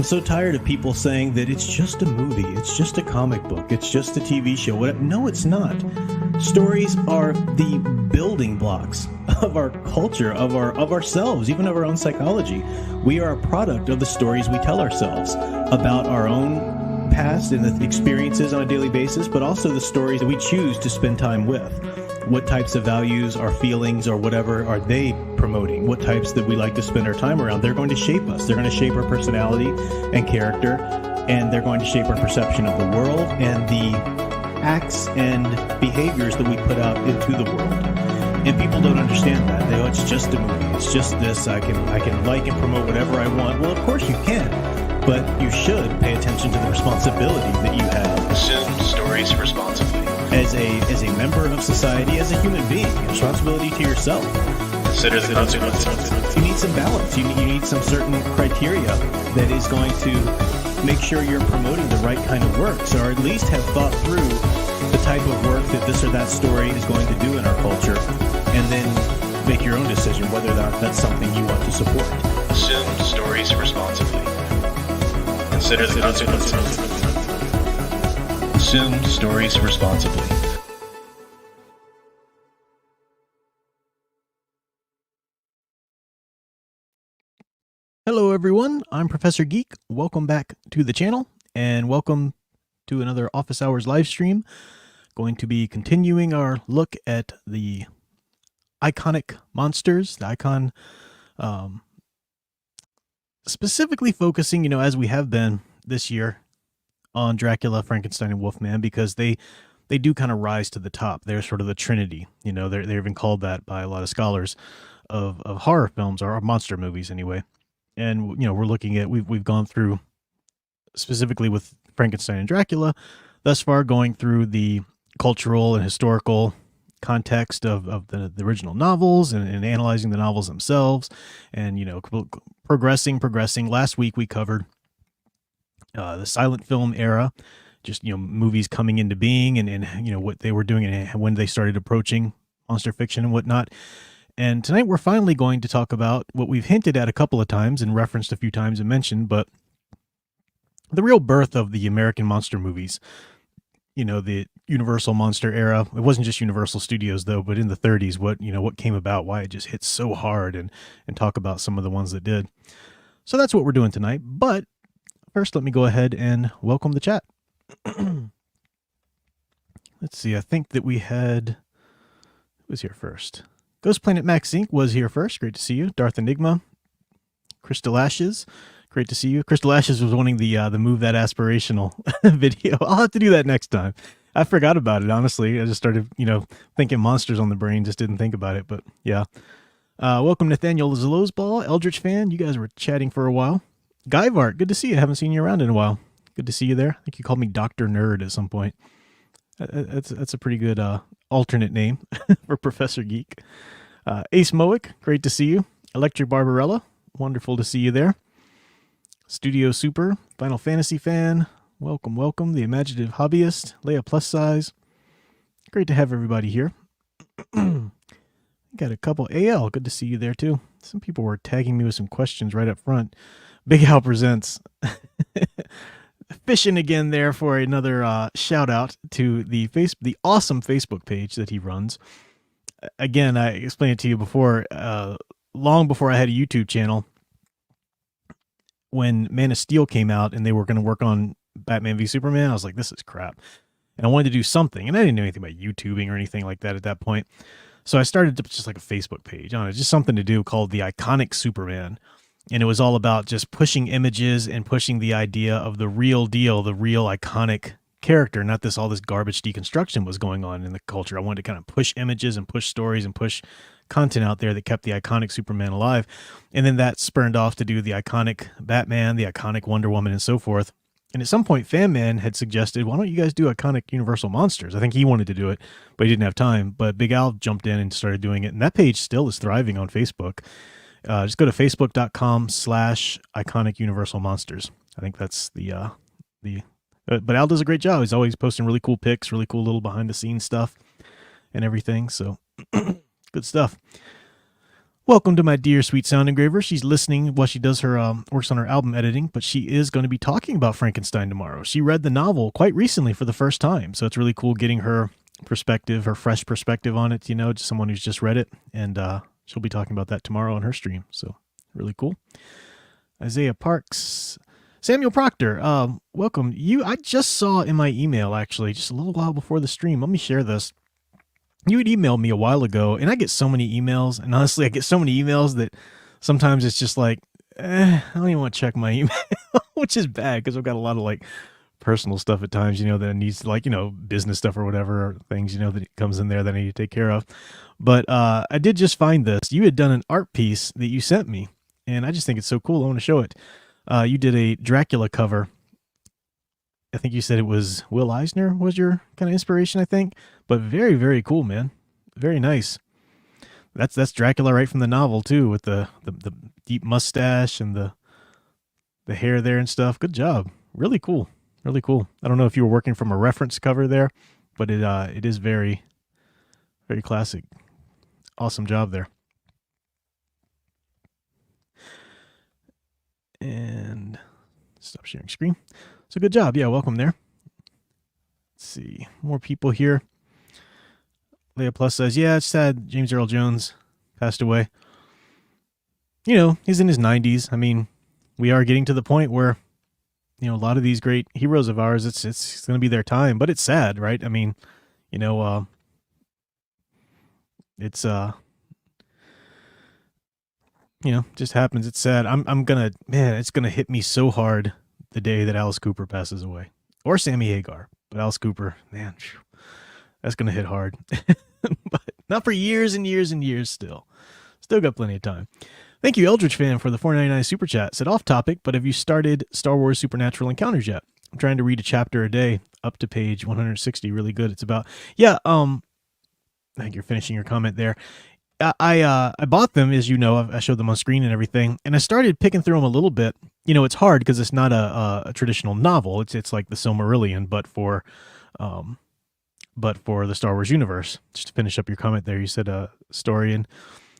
I'm so tired of people saying that it's just a movie, it's just a comic book, it's just a TV show. No, it's not. Stories are the building blocks of our culture, of ourselves, even of our own psychology. We are a product of the stories we tell ourselves about our own past and the experiences on a daily basis, but also the stories that we choose to spend time with. What types of values or feelings or whatever are they promoting? What types that we like to spend our time around? They're going to shape us. They're going to shape our personality and character, and they're going to shape our perception of the world and the acts and behaviors that we put out into the world. And people don't understand that. They go, it's just a movie. It's just this. I can like and promote whatever I want. Well, of course you can, but you should pay attention to the responsibility that you have. Consume stories responsibly. As a member of society, as a human being, responsibility to yourself. Consider the consequences. You need some balance. You need some certain criteria that is going to make sure you're promoting the right kind of works, or at least have thought through the type of work that this or that story is going to do in our culture, and then make your own decision whether or not that's something you want to support. Consume stories responsibly. Consider the consequences. Consume stories responsibly. Hello everyone, I'm Professor Geek. Welcome back to the channel, and welcome to another Office Hours live stream. Going to be continuing our look at the iconic monsters, the icon, specifically focusing, as we have been this year, on Dracula, Frankenstein, and Wolfman, because they do kind of rise to the top. They're sort of the trinity. They're even called that by a lot of scholars of horror films, or monster movies anyway. And we're looking at we've gone through, specifically with Frankenstein and Dracula, thus far, going through the cultural and historical context of the original novels, and analyzing the novels themselves, and progressing. Last week we covered the silent film era, just movies coming into being, and what they were doing and when they started approaching monster fiction and whatnot. And tonight we're finally going to talk about what we've hinted at a couple of times and referenced a few times and mentioned, but the real birth of the American monster movies. The Universal monster era. It wasn't just Universal Studios though, but in the 30s, what came about, why it just hit so hard, and talk about some of the ones that did. So that's what we're doing tonight. But first, let me go ahead and welcome the chat. Let's see. I think that we had, who was here first? Ghost Planet Max Inc. was here first. Great to see you. Darth Enigma. Crystal Ashes. Great to see you. Crystal Ashes was wanting the Move That Aspirational video. I'll have to do that next time. I forgot about it, honestly. I just started, thinking monsters on the brain. Just didn't think about it, but yeah. Welcome, Nathaniel Zalozball, Eldritch fan. You guys were chatting for a while. Guyvart, good to see you. Haven't seen you around in a while. Good to see you there. I think you called me Dr. Nerd at some point. That's a pretty good alternate name for Professor Geek. Ace Moic, great to see you. Electric Barbarella, wonderful to see you there. Studio Super, Final Fantasy fan, welcome. The Imaginative Hobbyist, Leia Plus Size, great to have everybody here. Got a couple. AL, good to see you there too. Some people were tagging me with some questions right up front. Big Al Presents. Fishing again there for another shout out to the awesome Facebook page that he runs. Again, I explained it to you before, long before I had a YouTube channel. When Man of Steel came out and they were going to work on Batman v Superman, I was like, this is crap. And I wanted to do something, and I didn't know anything about YouTubing or anything like that at that point. So I started just like a Facebook page. I don't know, just something to do called The Iconic Superman. And it was all about just pushing images and pushing the idea of the real deal, the real iconic character, not all this garbage deconstruction was going on in the culture. I wanted to kind of push images and push stories and push content out there that kept the iconic Superman alive. And then that spurned off to do the iconic Batman, the iconic Wonder Woman, and so forth. And at some point, Fan Man had suggested, why don't you guys do iconic Universal monsters? I think he wanted to do it, but he didn't have time. But Big Al jumped in and started doing it. And that page still is thriving on Facebook. Just go to facebook.com/iconic Universal monsters. I think that's but Al does a great job. He's always posting really cool pics, really cool little behind the scenes stuff and everything. So good stuff. Welcome to my dear sweet sound engraver. She's listening while she does her works on her album editing, but she is going to be talking about Frankenstein tomorrow. She read the novel quite recently for the first time, so it's really cool getting her perspective, her fresh perspective on it. You know, just someone who's just read it, and she'll be talking about that tomorrow on her stream. So really cool. Isaiah Parks, Samuel Proctor, welcome. I just saw in my email actually just a little while before the stream. Let me share this. You had emailed me a while ago, and I get so many emails, and honestly, I get so many emails that sometimes it's just like, I don't even want to check my email, which is bad because I've got a lot of like personal stuff at times, you know, that needs like, you know, business stuff or whatever, or things, you know, that comes in there that I need to take care of. But I did just find this. You had done an art piece that you sent me, and I just think it's so cool. I want to show it. You did a Dracula cover. I think you said it was Will Eisner was your kind of inspiration, I think. But very, very cool, man. Very nice. That's Dracula right from the novel too, with the deep mustache and the hair there and stuff. Good job. Really cool. Really cool. I don't know if you were working from a reference cover there, but it is very, very classic. Awesome job there. And stop sharing screen. So good job. Yeah, welcome there. Let's see. More people here. Leah Plus says, yeah, it's sad James Earl Jones passed away. You know, he's in his 90s. I mean, we are getting to the point where, you know, a lot of these great heroes of ours, it's going to be their time, but it's sad, right? I mean, you know, it's, you know, just happens. It's sad. It's going to hit me so hard the day that Alice Cooper passes away, or Sammy Hagar, but Alice Cooper, man, that's going to hit hard, but not for years and years and years. Still got plenty of time. Thank you, Eldritch Fan, for the $4.99 super chat. Said off topic, but have you started Star Wars Supernatural Encounters yet? I'm trying to read a chapter a day up to page 160. Really good. It's about, yeah. I think you're finishing your comment there. I bought them, as you know, I showed them on screen and everything, and I started picking through them a little bit. You know, it's hard because it's not a traditional novel. It's like the Silmarillion, but for the Star Wars universe. Just to finish up your comment there, you said a story in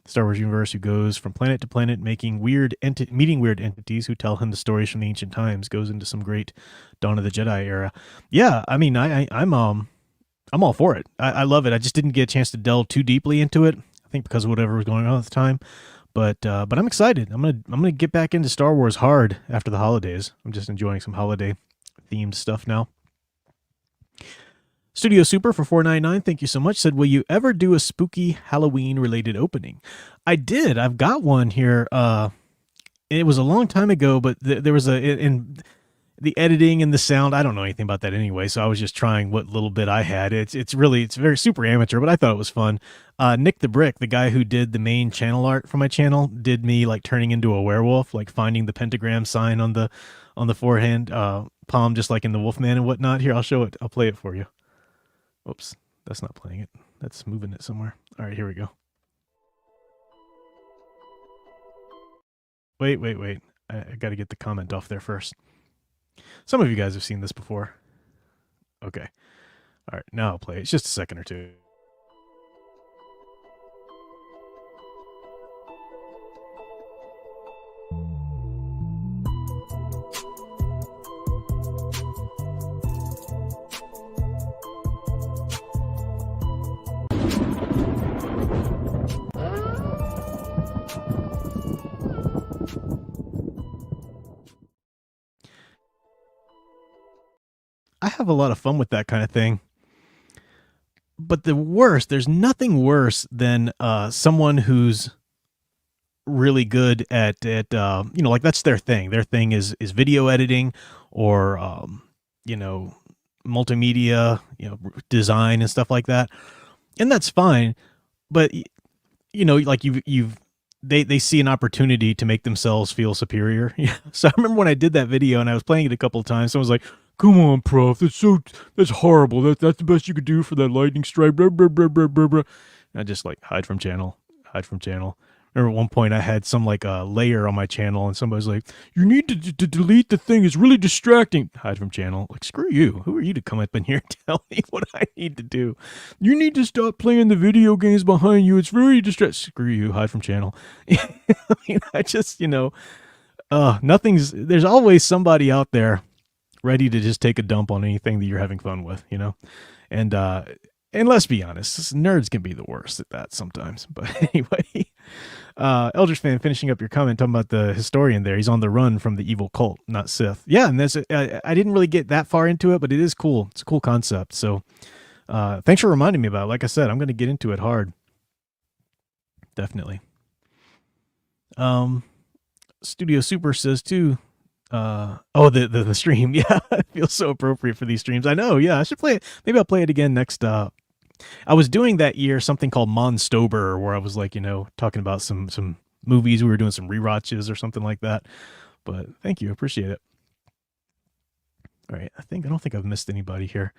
Star Wars universe who goes from planet to planet, meeting weird entities who tell him the stories from the ancient times. Goes into some great Dawn of the Jedi era. Yeah, I mean, I'm all for it. I love it. I just didn't get a chance to delve too deeply into it. I think because of whatever was going on at the time, but I'm excited. I'm gonna get back into Star Wars hard after the holidays. I'm just enjoying some holiday themed stuff now. Studio Super for $4.99, thank you so much. Said, will you ever do a spooky Halloween related opening? I did. I've got one here. It was a long time ago, but there was in the editing and the sound, I don't know anything about that anyway, so I was just trying what little bit I had. It's very super amateur, but I thought it was fun. Nick the Brick, the guy who did the main channel art for my channel, did me like turning into a werewolf, like finding the pentagram sign on the forehand palm, just like in the Wolfman and whatnot. Here, I'll show it. I'll play it for you. Oops, that's not playing it. That's moving it somewhere. All right, here we go. Wait. I got to get the comment off there first. Some of you guys have seen this before. Okay. All right, now I'll play it. It's just a second or two. I have a lot of fun with that kind of thing. But there's nothing worse than someone who's really good at you know, like that's their thing. Their thing is video editing or you know, multimedia, you know, design and stuff like that. And that's fine. But you know, like they see an opportunity to make themselves feel superior. Yeah. So I remember when I did that video and I was playing it a couple of times, someone was like, come on, prof, that's horrible. That's the best you could do for that lightning strike. Blah, blah, blah, blah, blah, blah. And I just like hide from channel. remember at one point I had some like a layer on my channel, and somebody's like, "You need to delete the thing. It's really distracting." Hide from channel. Like, screw you. Who are you to come up in here and tell me what I need to do? You need to stop playing the video games behind you. It's very distracting. Screw you. Hide from channel. I mean, I just, there's always somebody out there ready to just take a dump on anything that you're having fun with, and let's be honest, nerds can be the worst at that sometimes. But anyway, Eldritch fan, finishing up your comment, talking about the historian there. He's on the run from the evil cult, not Sith. Yeah, and I didn't really get that far into it, but it is cool. It's a cool concept. So thanks for reminding me about it. Like I said, I'm going to get into it hard. Definitely. Studio Super says too, the stream. Yeah, it feels so appropriate for these streams. I know. Yeah, I should play it. Maybe I'll play it again next. I was doing that year something called Monstober, where I was like, talking about some movies. We were doing some rewatches or something like that. But thank you, appreciate it. All right, I don't think I've missed anybody here.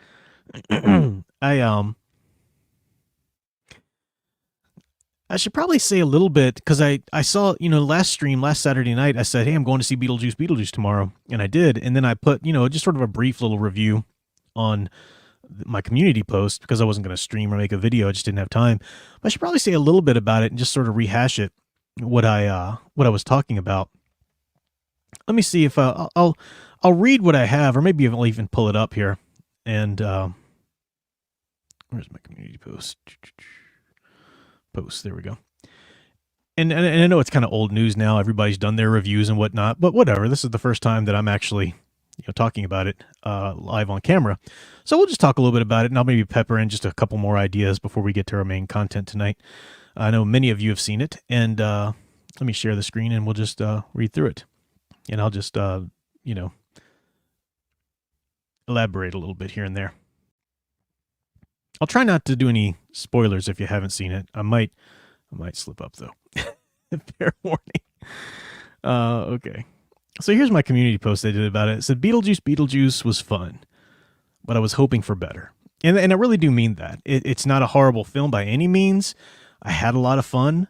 I should probably say a little bit, because I saw, last Saturday night, I said, hey, I'm going to see Beetlejuice tomorrow. And I did. And then I put, just sort of a brief little review on my community post, because I wasn't going to stream or make a video. I just didn't have time. But I should probably say a little bit about it and just sort of rehash it, what I was talking about. Let me see if I'll read what I have, or maybe I'll even pull it up here. And where's my community post? There we go. And I know it's kind of old news now. Everybody's done their reviews and whatnot, but whatever. This is the first time that I'm actually talking about it live on camera. So we'll just talk a little bit about it, and I'll maybe pepper in just a couple more ideas before we get to our main content tonight. I know many of you have seen it, and let me share the screen, and we'll just read through it. And I'll just, elaborate a little bit here and there. I'll try not to do any spoilers if you haven't seen it. I might slip up though. Fair warning. Okay. So here's my community post I did about it. It said, Beetlejuice was fun, but I was hoping for better. And I really do mean that. It's not a horrible film by any means. I had a lot of fun.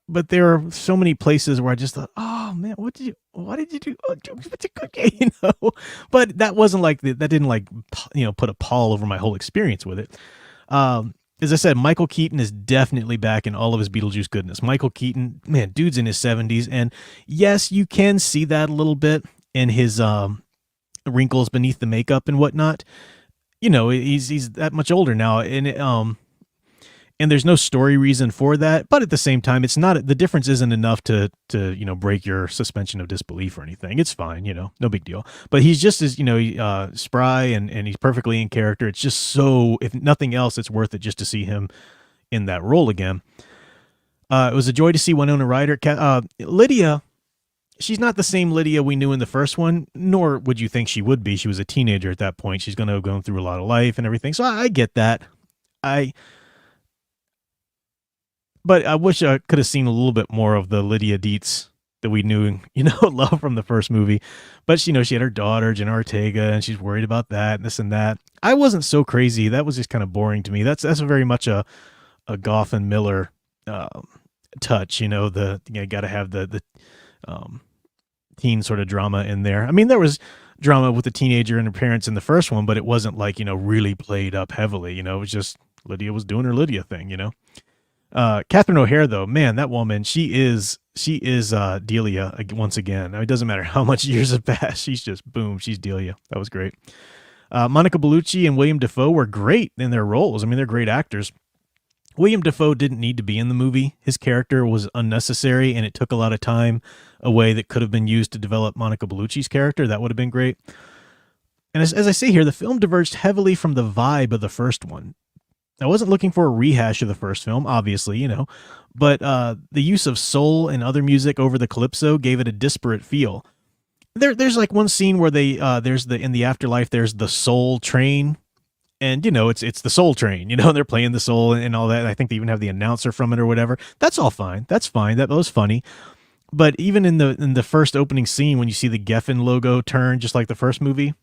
But there are so many places where I just thought, oh man, what did you do? But that wasn't like, that didn't put a pall over my whole experience with it. As I said, Michael Keaton is definitely back in all of his Beetlejuice goodness. Michael Keaton, man, dude's in his 70s. And yes, you can see that a little bit in his wrinkles beneath the makeup and whatnot. He's that much older now. And there's no story reason for that, but at the same time, it's not, the difference isn't enough to break your suspension of disbelief or anything. It's fine, no big deal. But he's just as, spry and he's perfectly in character. It's just so, if nothing else, it's worth it just to see him in that role again. It was a joy to see Winona Ryder. Lydia, she's not the same Lydia we knew in the first one, nor would you think she would be. She was a teenager at that point. She's going to have gone through a lot of life and everything. So I get that. But I wish I could have seen a little bit more of the Lydia Dietz that we knew, love from the first movie. But, she had her daughter, Jenna Ortega, and she's worried about that, and this and that. I wasn't so crazy. That was just kind of boring to me. That's very much a Goff and Miller touch, you got to have the teen sort of drama in there. I mean, there was drama with the teenager and her parents in the first one, but it wasn't like, really played up heavily. It was just Lydia was doing her Lydia thing, Catherine O'Hara, though, man, that woman, she is Delia once again. It doesn't matter how much years have passed. She's just, boom, she's Delia. That was great. Monica Bellucci and William Dafoe were great in their roles. I mean, they're great actors. William Dafoe didn't need to be in the movie. His character was unnecessary, and it took a lot of time away that could have been used to develop Monica Bellucci's character. That would have been great. And as I say here, the film diverged heavily from the vibe of the first one. I wasn't looking for a rehash of the first film, obviously, but the use of soul and other music over the calypso gave it a disparate feel. There's like one scene where they in the afterlife there's the soul train, and it's the soul train, and they're playing the soul and all that. I think they even have the announcer from it or whatever. That's all fine. That's fine. That was funny. But even in the first opening scene when you see the Geffen logo turn just like the first movie,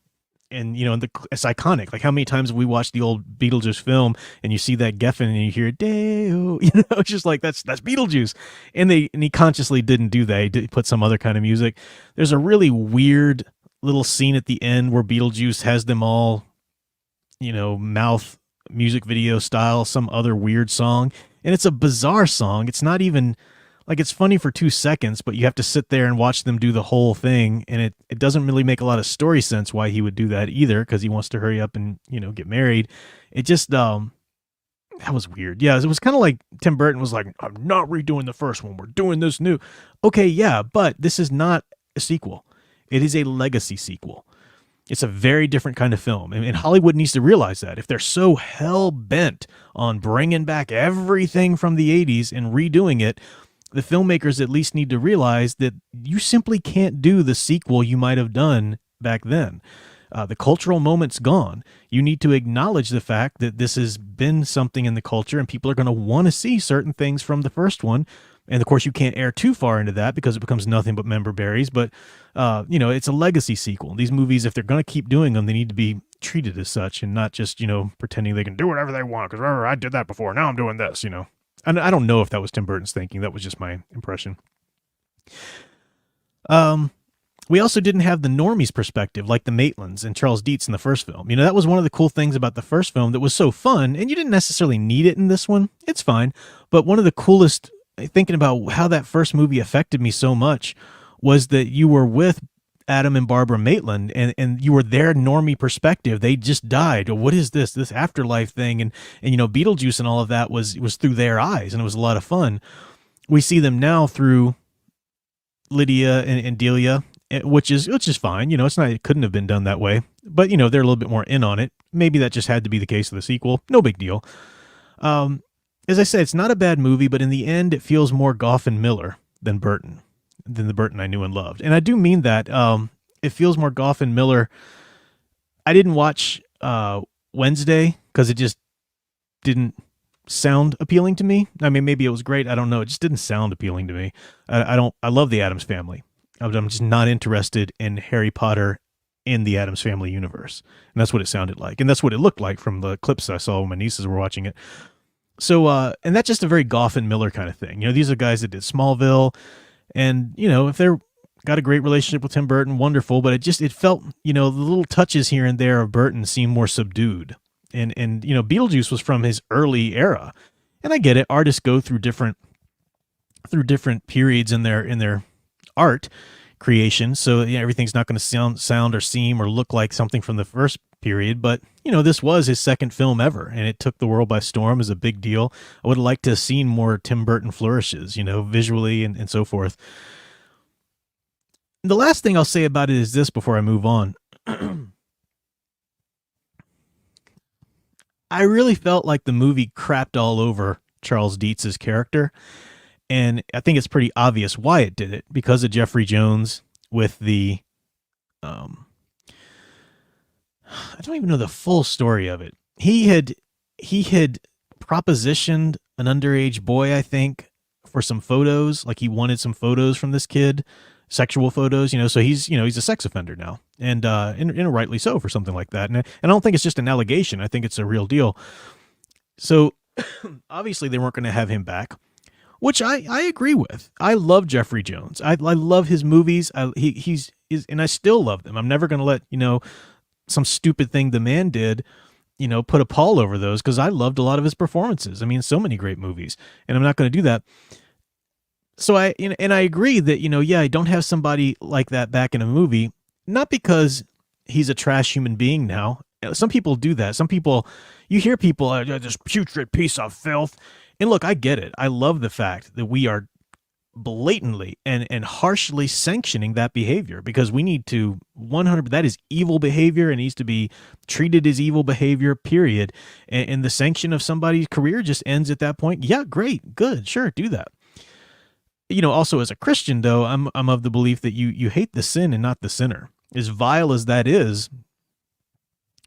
and it's iconic. Like, how many times have we watched the old Beetlejuice film and you see that Geffen and you hear Deo, it's just like that's Beetlejuice. And he consciously didn't do that. He did put some other kind of music. There's a really weird little scene at the end where Beetlejuice has them all, mouth music video style some other weird song, and it's a bizarre song. It's not even like, it's funny for 2 seconds, but you have to sit there and watch them do the whole thing, and it doesn't really make a lot of story sense why he would do that either, because he wants to hurry up and get married. It just that was weird. Yeah, it was kind of like Tim Burton was like, I'm not redoing the first one, we're doing this new. Okay, yeah, but this is not a sequel. It is a legacy sequel. It's a very different kind of film, and Hollywood needs to realize that. If they're so hell-bent on bringing back everything from the 80s and redoing it, the filmmakers at least need to realize that you simply can't do the sequel you might have done back then. The cultural moment's gone. You need to acknowledge the fact that this has been something in the culture, and people are going to want to see certain things from the first one. And of course, you can't err too far into that because it becomes nothing but member berries. But, it's a legacy sequel. These movies, if they're going to keep doing them, they need to be treated as such and not just, pretending they can do whatever they want. Because I did that before. Now I'm doing this, And I don't know if that was Tim Burton's thinking. That was just my impression. We also didn't have the normies perspective like the Maitlands and Charles Dietz in the first film. That was one of the cool things about the first film that was so fun, and you didn't necessarily need it in this one. It's fine. But one of the coolest, thinking about how that first movie affected me so much, was that you were with Adam and Barbara Maitland, and you were their normie perspective. They just died. What is this afterlife thing? And Beetlejuice and all of that was through their eyes, and it was a lot of fun. We see them now through Lydia and Delia, which is fine. It's not, it couldn't have been done that way, but they're a little bit more in on it. Maybe that just had to be the case of the sequel. No big deal. As I said, it's not a bad movie, but in the end, it feels more Goff and Miller than the Burton I knew and loved. And I do mean that. It feels more Goff and Miller. I didn't watch Wednesday because it just didn't sound appealing to me. I mean, maybe it was great. I don't know. It just didn't sound appealing to me. I love the Addams Family. I'm just not interested in Harry Potter in the Addams Family universe. And that's what it sounded like. And that's what it looked like from the clips I saw when my nieces were watching it. So, and that's just a very Goff and Miller kind of thing. These are guys that did Smallville, and, if they're got a great relationship with Tim Burton, wonderful, but it felt, the little touches here and there of Burton seemed more subdued. And Beetlejuice was from his early era. And I get it. Artists go through different periods in their art creation. So everything's not going to sound or seem or look like something from the first period, but this was his second film ever, and it took the world by storm. As a big deal. I would have liked to have seen more Tim Burton flourishes, visually and so forth. The last thing I'll say about it is this before I move on. I really felt like the movie crapped all over Charles Dietz's character, and I think it's pretty obvious why it did it, because of Jeffrey Jones with the I don't even know the full story of it. He had propositioned an underage boy, I think, for some photos. Like, he wanted some photos from this kid, sexual photos, so he's a sex offender now, and rightly so for something like that. And I don't think it's just an allegation. I think it's a real deal. So obviously they weren't going to have him back, which I agree with. I love Jeffrey Jones. I love his movies. He's and I still love them. I'm never going to let, some stupid thing the man did, put a pall over those, because I loved a lot of his performances. I mean, so many great movies, and I'm not going to do that. So I agree that, I don't have somebody like that back in a movie, not because he's a trash human being now. Some people do that. Some people, you hear people, this putrid piece of filth. And look, I get it. I love the fact that we are blatantly and harshly sanctioning that behavior, because we need to 100%, that is evil behavior and needs to be treated as evil behavior, period. And the sanction of somebody's career just ends at that point. Yeah, great, good, sure, do that. Also as a Christian though, I'm of the belief that you hate the sin and not the sinner. As vile as that is,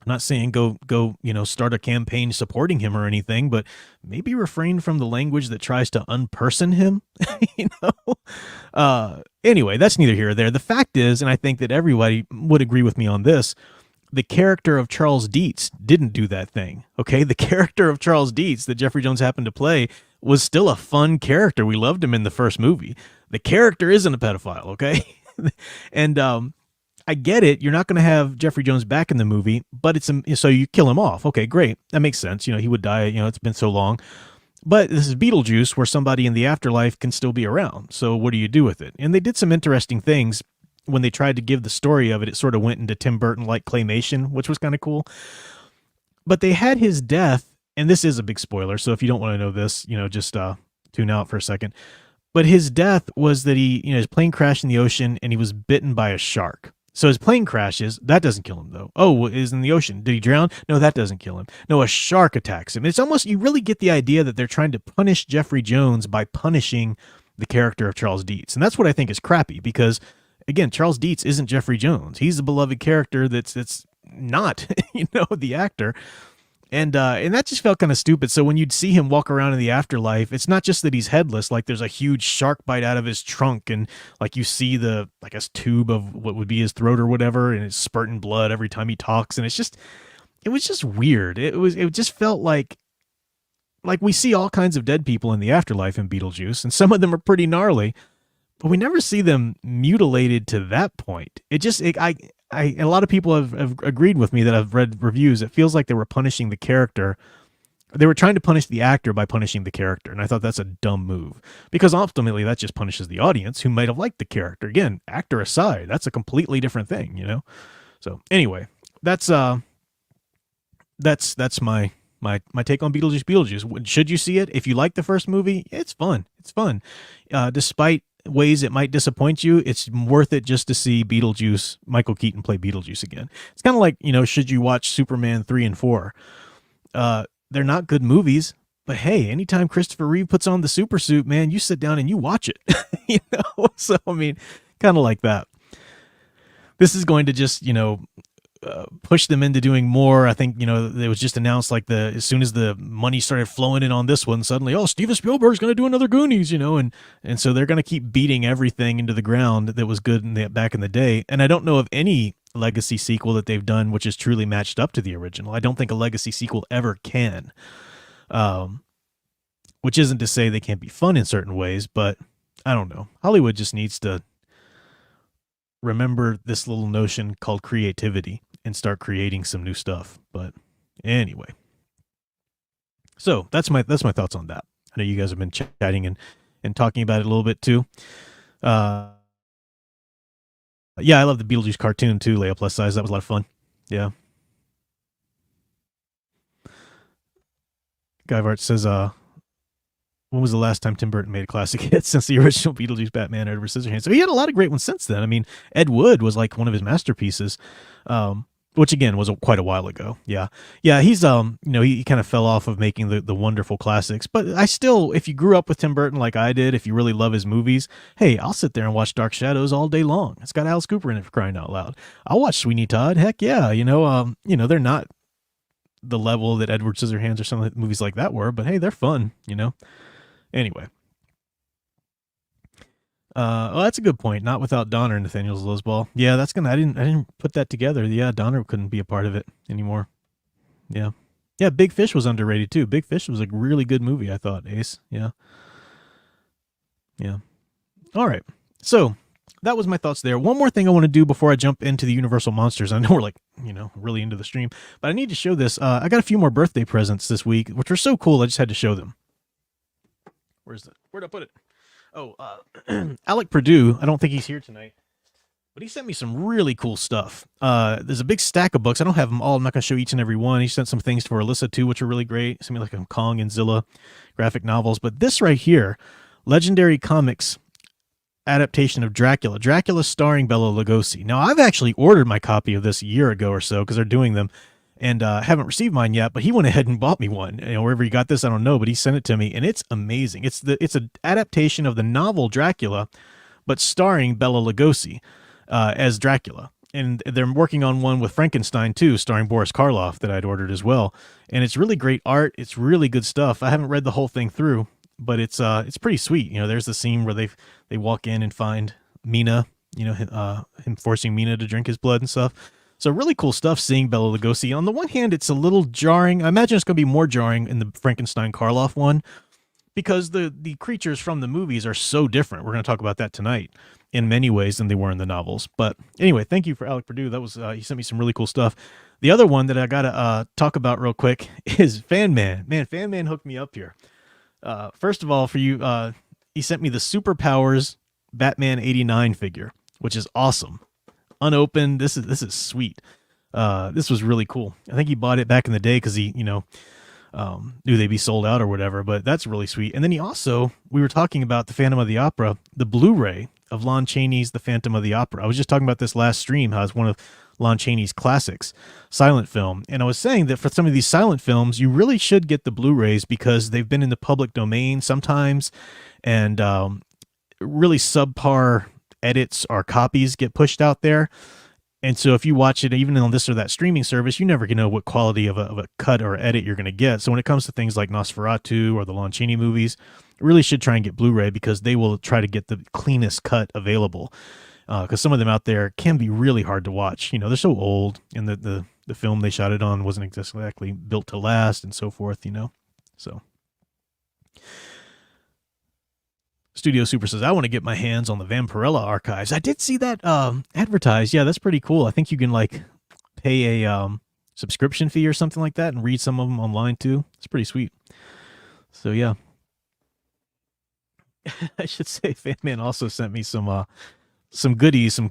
I'm not saying go start a campaign supporting him or anything, but maybe refrain from the language that tries to unperson him. Anyway, that's neither here or there. The fact is, and I think that everybody would agree with me on this, the character of Charles Dietz didn't do that thing. Okay, the character of Charles Dietz that Jeffrey Jones happened to play was still a fun character. We loved him in the first movie. The character isn't a pedophile, okay? And I get it. You're not going to have Jeffrey Jones back in the movie, but so you kill him off. Okay, great. That makes sense. He would die. It's been so long. But this is Beetlejuice, where somebody in the afterlife can still be around. So what do you do with it? And they did some interesting things when they tried to give the story of it. It sort of went into Tim Burton-like claymation, which was kind of cool. But they had his death, and this is a big spoiler, so if you don't want to know this, just tune out for a second. But his death was that his plane crashed in the ocean, and he was bitten by a shark. So his plane crashes. That doesn't kill him, though. Oh, is in the ocean. Did he drown? No, that doesn't kill him. No, a shark attacks him. It's almost, you really get the idea that they're trying to punish Jeffrey Jones by punishing the character of Charles Dietz. And that's what I think is crappy, because, again, Charles Dietz isn't Jeffrey Jones. He's a beloved character that's not, the actor. And that just felt kind of stupid. So when you'd see him walk around in the afterlife, it's not just that he's headless, like there's a huge shark bite out of his trunk, and like you see the, I guess, tube of what would be his throat or whatever, and it's spurting blood every time he talks, and it was just weird. It just felt like we see all kinds of dead people in the afterlife in Beetlejuice, and some of them are pretty gnarly, but we never see them mutilated to that point. A lot of people have agreed with me that I've read reviews. It feels like they were punishing the character. They were trying to punish the actor by punishing the character. And I thought that's a dumb move, because ultimately that just punishes the audience who might have liked the character. Again, actor aside, that's a completely different thing, So anyway, that's my take on Beetlejuice. Should you see it? If you like the first movie, it's fun. It's fun. Despite ways it might disappoint you, it's worth it just to see Michael Keaton play Beetlejuice again. It's kind of like, should you watch Superman 3 and 4? They're not good movies, but hey, anytime Christopher Reeve puts on the super suit, man, you sit down and you watch it. So I mean, kind of like that. This is going to just, push them into doing more. I think, it was just announced as soon as the money started flowing in on this one, suddenly, Steven Spielberg's going to do another Goonies, and so they're going to keep beating everything into the ground that was good back in the day. And I don't know of any legacy sequel that they've done which is truly matched up to the original. I don't think a legacy sequel ever can. Which isn't to say they can't be fun in certain ways, but I don't know. Hollywood just needs to remember this little notion called creativity and start creating some new stuff. But anyway, so that's my thoughts on that. I know you guys have been chatting and talking about it a little bit too. Yeah, I love the Beetlejuice cartoon too, Leia Plus Size. That was a lot of fun. Yeah. Guyvart says, when was the last time Tim Burton made a classic hit since the original Beetlejuice Batman Edward Scissorhands? So he had a lot of great ones since then. I mean, Ed Wood was like one of his masterpieces, which again was quite a while ago. Yeah. He's he kind of fell off of making the wonderful classics. But I still, if you grew up with Tim Burton like I did, if you really love his movies, hey, I'll sit there and watch Dark Shadows all day long. It's got Alice Cooper in it, for crying out loud. I'll watch Sweeney Todd. Heck yeah, they're not the level that Edward Scissorhands or some of the movies like that were, but hey, they're fun. Anyway. Well, that's a good point. Not without Donner, Nathaniel Lozball. Yeah, that's I didn't put that together. Yeah, Donner couldn't be a part of it anymore. Yeah. Yeah, Big Fish was underrated too. Big Fish was a really good movie, I thought, Ace. Yeah. All right. So that was my thoughts there. One more thing I want to do before I jump into the Universal Monsters. I know we're really into the stream, but I need to show this. I got a few more birthday presents this week, which were so cool. I just had to show them. Where'd I put it? Oh, Alec Purdue. I don't think he's here tonight, but he sent me some really cool stuff. There's a big stack of books. I don't have them all. I'm not going to show each and every one. He sent some things for Alyssa too, which are really great. He sent me like a Kong and Zilla graphic novels, but this right here, Legendary Comics adaptation of Dracula. Dracula starring Bela Lugosi. Now, I've actually ordered my copy of this a year ago or so because they're doing them. And haven't received mine yet, but he went ahead and bought me one. Wherever he got this, I don't know, but he sent it to me, and it's amazing. It's an adaptation of the novel Dracula, but starring Bela Lugosi as Dracula. And they're working on one with Frankenstein too, starring Boris Karloff, that I'd ordered as well. And it's really great art. It's really good stuff. I haven't read the whole thing through, but it's pretty sweet. There's the scene where they walk in and find Mina, him forcing Mina to drink his blood and stuff. So really cool stuff seeing Bela Lugosi. On the one hand, it's a little jarring. I imagine it's going to be more jarring in the Frankenstein Karloff one because the creatures from the movies are so different. We're going to talk about that tonight in many ways than they were in the novels. But anyway, thank you for Alec Purdue. That was he sent me some really cool stuff. The other one that I got to talk about real quick is Fan Man. Man, Fan Man hooked me up here. First of all, for you, he sent me the Superpowers Batman 89 figure, which is awesome. Unopened. This is sweet. This was really cool. I think he bought it back in the day because he, knew they'd be sold out or whatever, but that's really sweet. And then we were talking about the Phantom of the Opera, the Blu-ray of Lon Chaney's The Phantom of the Opera. I was just talking about this last stream, how it's one of Lon Chaney's classics, silent film. And I was saying that for some of these silent films, you really should get the Blu-rays because they've been in the public domain sometimes, and really subpar edits or copies get pushed out there. And so if you watch it, even on this or that streaming service, you never can know what quality of a cut or edit you're going to get. So when it comes to things like Nosferatu or the Lon Chaney movies, you really should try and get Blu-ray because they will try to get the cleanest cut available. Because some of them out there can be really hard to watch. They're so old, and the film they shot it on wasn't exactly built to last and so forth, So Studio Super says, I want to get my hands on the Vampirella archives. I did see that advertised. Yeah, that's pretty cool. I think you can pay a subscription fee or something like that and read some of them online too. It's pretty sweet. So yeah. I should say Fan Man also sent me some goodies, some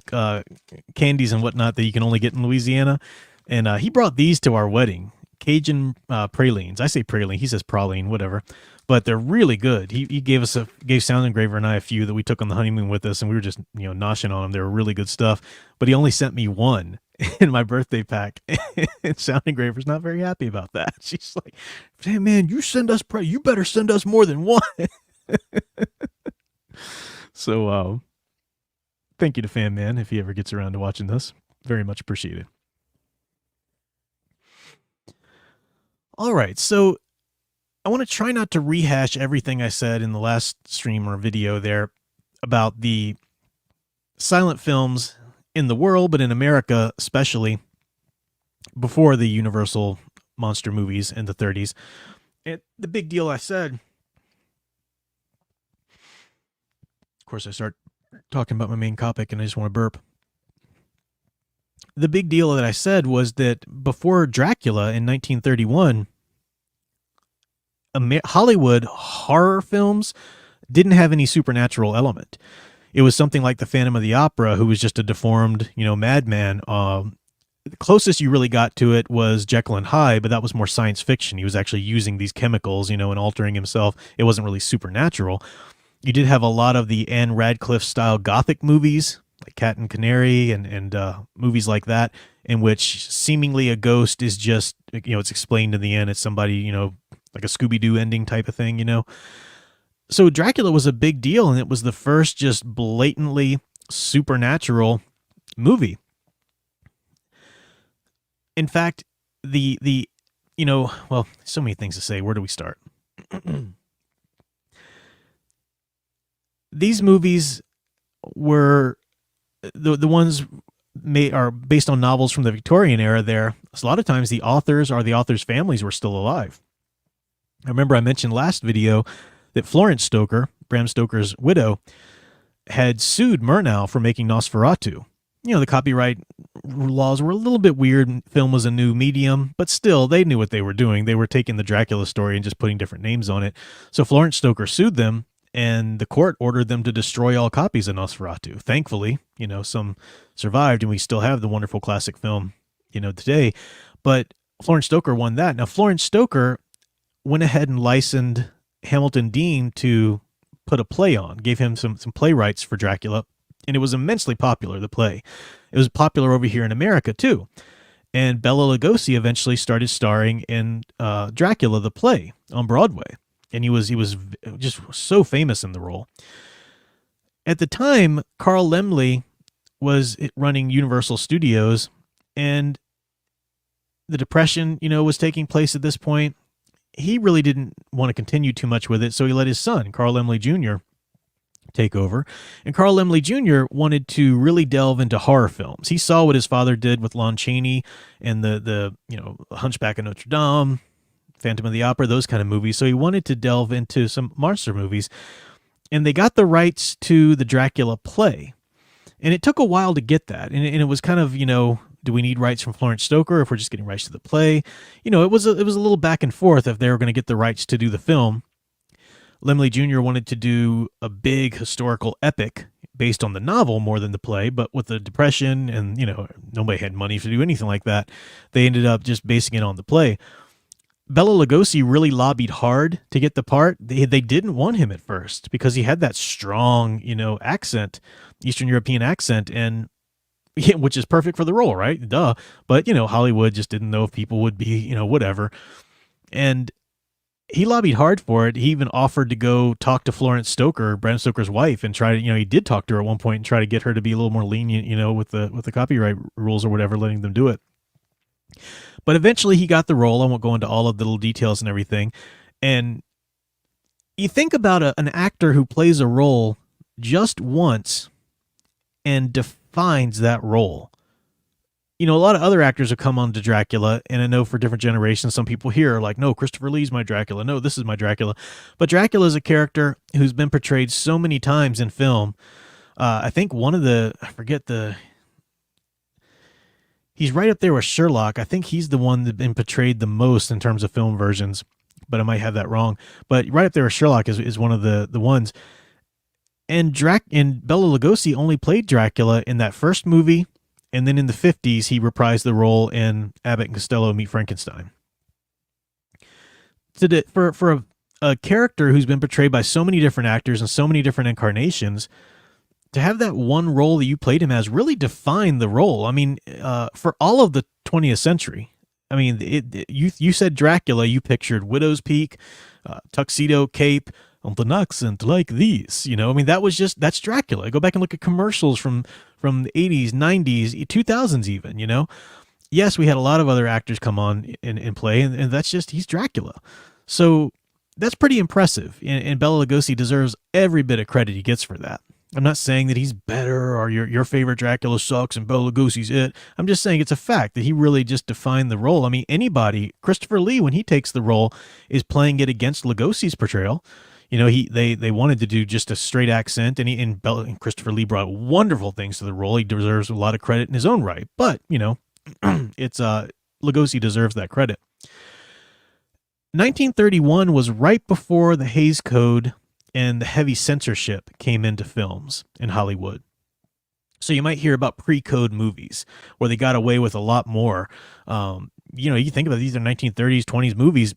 candies and whatnot that you can only get in Louisiana. And he brought these to our wedding. Cajun pralines. I say praline. He says praline, whatever. But they're really good. He gave Sound Engraver and I a few that we took on the honeymoon with us, and we were just noshing on them. They were really good stuff. But he only sent me one in my birthday pack, and Sound Engraver's not very happy about that. She's like, "Hey man, you better send us more than one." So thank you to Fan Man if he ever gets around to watching this. Very much appreciated. All right, so I want to try not to rehash everything I said in the last stream or video there about the silent films in the world, but in America especially, before the Universal monster movies in the 30s. And the big deal I said, of course I start talking about my main topic and I just want to burp. The big deal that I said was that before Dracula in 1931, Hollywood horror films didn't have any supernatural element. It was something like the Phantom of the Opera, who was just a deformed, madman. The closest you really got to it was Jekyll and Hyde, but that was more science fiction. He was actually using these chemicals, and altering himself. It wasn't really supernatural. You did have a lot of the Anne Radcliffe-style Gothic movies, like Cat and Canary and movies like that, in which seemingly a ghost is just, it's explained in the end. It's somebody, like a Scooby-Doo ending type of thing, So Dracula was a big deal, and it was the first just blatantly supernatural movie. In fact, so many things to say. Where do we start? These movies were the ones are based on novels from the Victorian era there. So a lot of times the authors or the authors' families were still alive. I remember I mentioned last video that Florence Stoker, Bram Stoker's widow, had sued Murnau for making Nosferatu. The copyright laws were a little bit weird. Film was a new medium, but still, they knew what they were doing. They were taking the Dracula story and just putting different names on it. So Florence Stoker sued them, and the court ordered them to destroy all copies of Nosferatu. Thankfully, some survived, and we still have the wonderful classic film, today. But Florence Stoker won that. Now, Florence Stoker went ahead and licensed Hamilton Dean to put a play on, gave him some playwrights for Dracula, and it was immensely popular, the play. It was popular over here in America, too. And Bela Lugosi eventually started starring in Dracula, the play, on Broadway. And he was just so famous in the role. At the time, Carl Laemmle was running Universal Studios, and the Depression, was taking place at this point. He really didn't want to continue too much with it, so he let his son, Carl Laemmle Jr., take over. And Carl Laemmle Jr. wanted to really delve into horror films. He saw what his father did with Lon Chaney and the Hunchback of Notre Dame, Phantom of the Opera, those kind of movies. So he wanted to delve into some monster movies. And they got the rights to the Dracula play. And it took a while to get that. And it was kind of, do we need rights from Florence Stoker if we're just getting rights to the play? It was a little back and forth if they were going to get the rights to do the film. Laemmle Jr. wanted to do a big historical epic based on the novel more than the play, but with the Depression and, nobody had money to do anything like that, they ended up just basing it on the play. Bela Lugosi really lobbied hard to get the part. They didn't want him at first because he had that strong, accent, Eastern European accent, and which is perfect for the role, right? Duh. But, Hollywood just didn't know if people would be, whatever. And he lobbied hard for it. He even offered to go talk to Florence Stoker, Bram Stoker's wife, and try to, he did talk to her at one point and try to get her to be a little more lenient, with the copyright rules or whatever, letting them do it. But eventually he got the role. I won't go into all of the little details and everything. And you think about an actor who plays a role just once and defines that role. A lot of other actors have come on to Dracula, and I know for different generations, some people here are like, no, Christopher Lee's my Dracula. No, this is my Dracula. But Dracula is a character who's been portrayed so many times in film. I think he's right up there with Sherlock. I think he's the one that's been portrayed the most in terms of film versions, but I might have that wrong. But right up there with Sherlock is one of the ones. And Bela Lugosi only played Dracula in that first movie, and then in the 50s, he reprised the role in Abbott and Costello Meet Frankenstein. For a character who's been portrayed by so many different actors and so many different incarnations, to have that one role that you played him as really defined the role. I mean, for all of the 20th century, I mean, you said Dracula, you pictured Widow's Peak, tuxedo, cape, and an accent like these. I mean, that's Dracula. Go back and look at commercials from the 80s, 90s, 2000s even, Yes, we had a lot of other actors come on and play, and that's just, he's Dracula. So that's pretty impressive, and Bela Lugosi deserves every bit of credit he gets for that. I'm not saying that he's better or your favorite Dracula sucks and Bela Lugosi's it. I'm just saying it's a fact that he really just defined the role. I mean, Christopher Lee, when he takes the role, is playing it against Lugosi's portrayal. They wanted to do just a straight accent, and Christopher Lee brought wonderful things to the role. He deserves a lot of credit in his own right, but it's Lugosi deserves that credit. 1931 was right before the Hays Code and the heavy censorship came into films in Hollywood. So you might hear about pre-code movies where they got away with a lot more. You think about these are 1930s, 20s movies.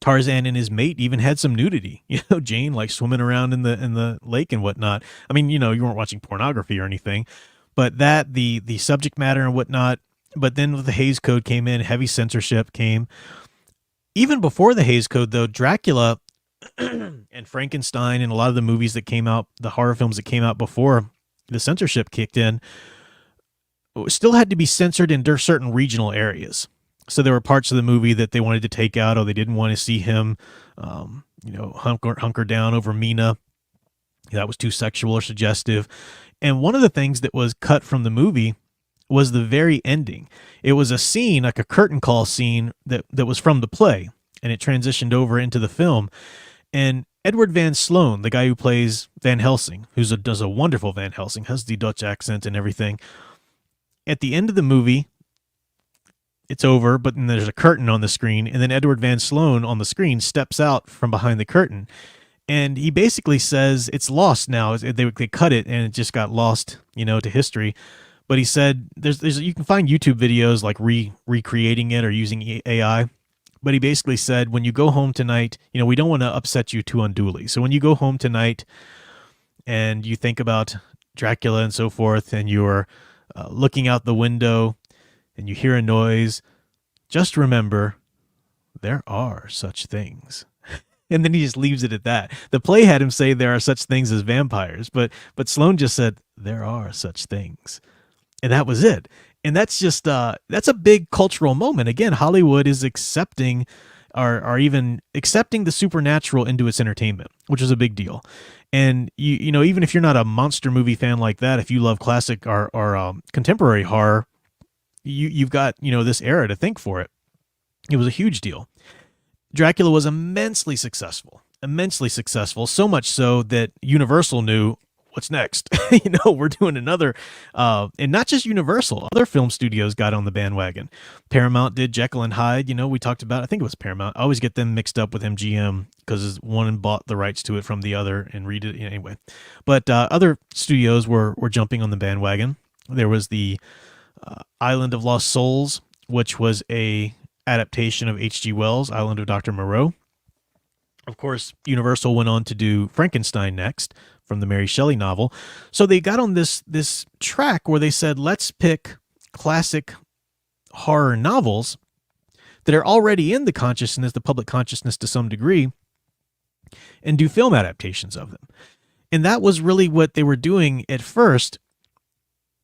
Tarzan and his mate even had some nudity. Jane like swimming around in the lake and whatnot. I mean, you weren't watching pornography or anything, but the subject matter and whatnot. But then with the Hays Code came in, heavy censorship came. Even before the Hays Code, though, Dracula and Frankenstein and a lot of the movies that came out, the horror films that came out before the censorship kicked in, still had to be censored in certain regional areas. So there were parts of the movie that they wanted to take out, or they didn't want to see him, hunker down over Mina. That was too sexual or suggestive. And one of the things that was cut from the movie was the very ending. It was a scene, like a curtain call scene that was from the play, and it transitioned over into the film. And Edward Van Sloan, the guy who plays Van Helsing, does a wonderful Van Helsing, has the Dutch accent and everything. At the end of the movie, it's over, but then there's a curtain on the screen, and then Edward Van Sloan on the screen steps out from behind the curtain. And he basically says it's lost now. They cut it, and it just got lost, to history. But he said you can find YouTube videos like recreating it or using AI. But he basically said, when you go home tonight, we don't want to upset you too unduly. So when you go home tonight and you think about Dracula and so forth, and you're looking out the window and you hear a noise, just remember there are such things. And then he just leaves it at that. The play had him say there are such things as vampires, but Sloan just said there are such things. And that was it. And that's just that's a big cultural moment. Again, Hollywood is accepting are even accepting the supernatural into its entertainment, which is a big deal. And you know, even if you're not a monster movie fan like that, if you love classic or contemporary horror, you've got, you know, this era to thank for it. It was a huge deal. Dracula was immensely successful, so much so that Universal knew what's next. You know, we're doing another, and not just Universal, other film studios got on the bandwagon. Paramount did Jekyll and Hyde. You know, we talked about, I think it was Paramount. I always get them mixed up with MGM because one bought the rights to it from the other and read it anyway. But other studios were jumping on the bandwagon. There was the Island of Lost Souls, which was a adaptation of H.G. Wells' Island of Dr. Moreau. Of course, Universal went on to do Frankenstein next from the Mary Shelley novel. So they got on this track where they said, let's pick classic horror novels that are already in the consciousness, the public consciousness to some degree, and do film adaptations of them. And that was really what they were doing at first.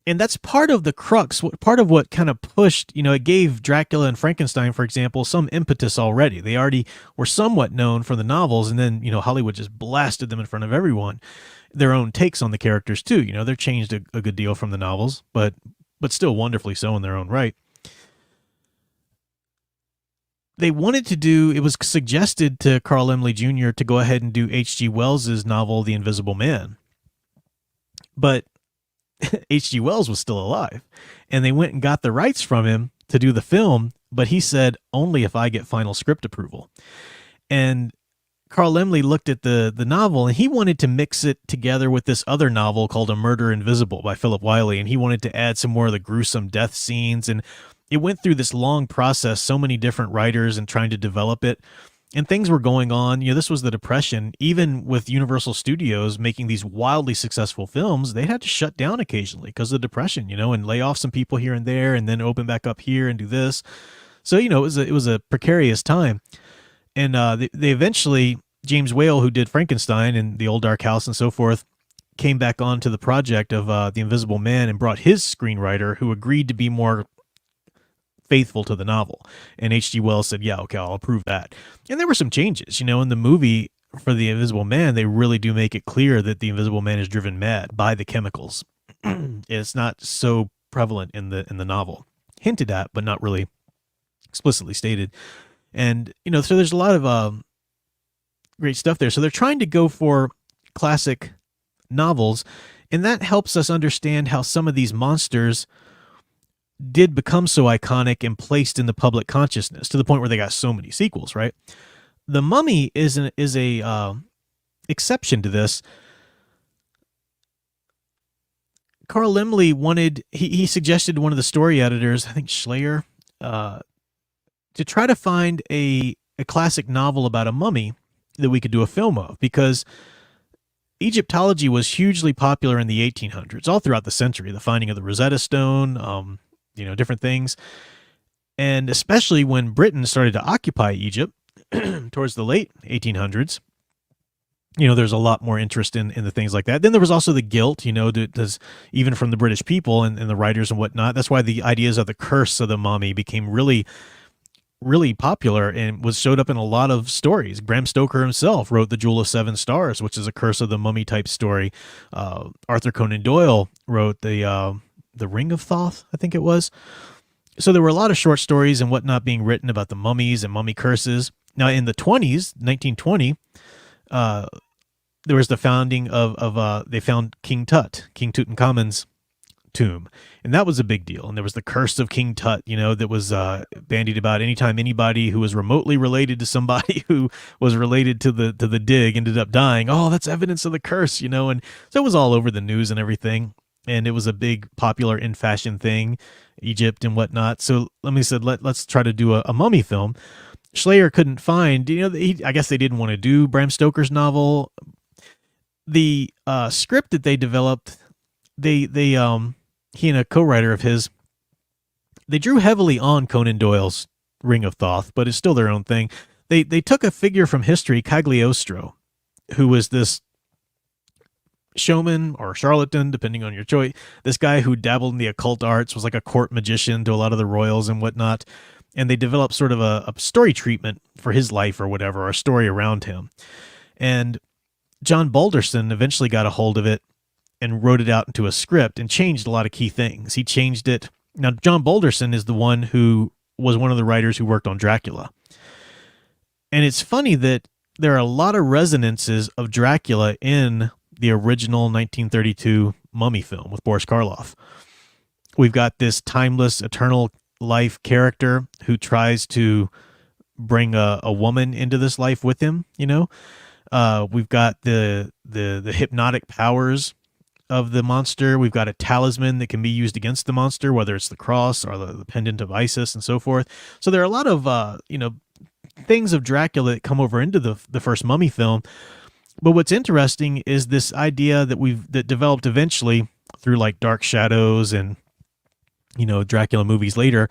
And that's part of the crux, part of what kind of pushed, you know, it gave Dracula and Frankenstein, for example, some impetus already. They already were somewhat known for the novels, and then, you know, Hollywood just blasted them in front of everyone. Their own takes on the characters, too. You know, they're changed a good deal from the novels, but still wonderfully so in their own right. They wanted to do, it was suggested to Carl Laemmle Jr. to go ahead and do H.G. Wells's novel, The Invisible Man. But H.G. Wells was still alive, and they went and got the rights from him to do the film, but he said, only if I get final script approval. And Carl Laemmle looked at the novel, and he wanted to mix it together with this other novel called A Murder Invisible by Philip Wiley, and he wanted to add some more of the gruesome death scenes, and it went through this long process, so many different writers and trying to develop it. And things were going on. You know, this was the Depression. Even with Universal Studios making these wildly successful films, they had to shut down occasionally because of the Depression, you know, and lay off some people here and there, and then open back up here and do this. So, you know, it was a precarious time. And they eventually, James Whale, who did Frankenstein and The Old Dark House and so forth, came back onto the project of The Invisible Man and brought his screenwriter, who agreed to be more faithful to the novel. And H.G. Wells said, yeah, okay, I'll approve that. And there were some changes, you know, in the movie for The Invisible Man. They really do make it clear that the Invisible Man is driven mad by the chemicals. It's not so prevalent in the novel. Hinted at, but not really explicitly stated. And, you know, so there's a lot of great stuff there. So they're trying to go for classic novels, and that helps us understand how some of these monsters did become so iconic and placed in the public consciousness to the point where they got so many sequels, right? The Mummy is a exception to this. Carl Laemmle wanted, he suggested to one of the story editors, I think Schleyer, to try to find a classic novel about a mummy that we could do a film of, because Egyptology was hugely popular in the 1800s, all throughout the century, the finding of the Rosetta Stone, you know, different things. And especially when Britain started to occupy Egypt towards the late 1800s, you know, there's a lot more interest in the things like that. Then there was also the guilt, you know, does even from the British people and the writers and whatnot. That's why the ideas of the curse of the mummy became really, really popular and showed up in a lot of stories. Bram Stoker himself wrote The Jewel of Seven Stars, which is a curse of the mummy type story. Arthur Conan Doyle wrote the Ring of Thoth, I think it was. So there were a lot of short stories and whatnot being written about the mummies and mummy curses. Now in the 20s, 1920, there was the founding of they found King Tut, King Tutankhamun's tomb. And that was a big deal. And there was the curse of King Tut, you know, that was bandied about. Anytime anybody who was remotely related to somebody who was related to the dig ended up dying, oh, that's evidence of the curse, you know. And so it was all over the news and everything. And it was a big popular in fashion thing, Egypt and whatnot. So let me said, let's try to do a mummy film. Schleyer couldn't find, you know, I guess they didn't want to do Bram Stoker's novel. The script that they developed, he and a co-writer of his, they drew heavily on Conan Doyle's Ring of Thoth, but it's still their own thing. They took a figure from history, Cagliostro, who was this showman or charlatan, depending on your choice. This guy who dabbled in the occult arts, was like a court magician to a lot of the royals and whatnot. and they developed sort of a story treatment for his life or whatever, or a story around him. And John Balderson eventually got a hold of it and wrote it out into a script and changed a lot of key things. He changed it. Now, John Balderson is the one who was one of the writers who worked on Dracula. And it's funny that there are a lot of resonances of Dracula in the original 1932 Mummy film with Boris Karloff. We've got this timeless, eternal life character who tries to bring a woman into this life with him, you know? We've got the hypnotic powers of the monster. We've got a talisman that can be used against the monster, whether it's the cross or the pendant of Isis and so forth. So there are a lot of, things of Dracula that come over into the first Mummy film. But what's interesting is this idea that developed eventually through like Dark Shadows and, Dracula movies later,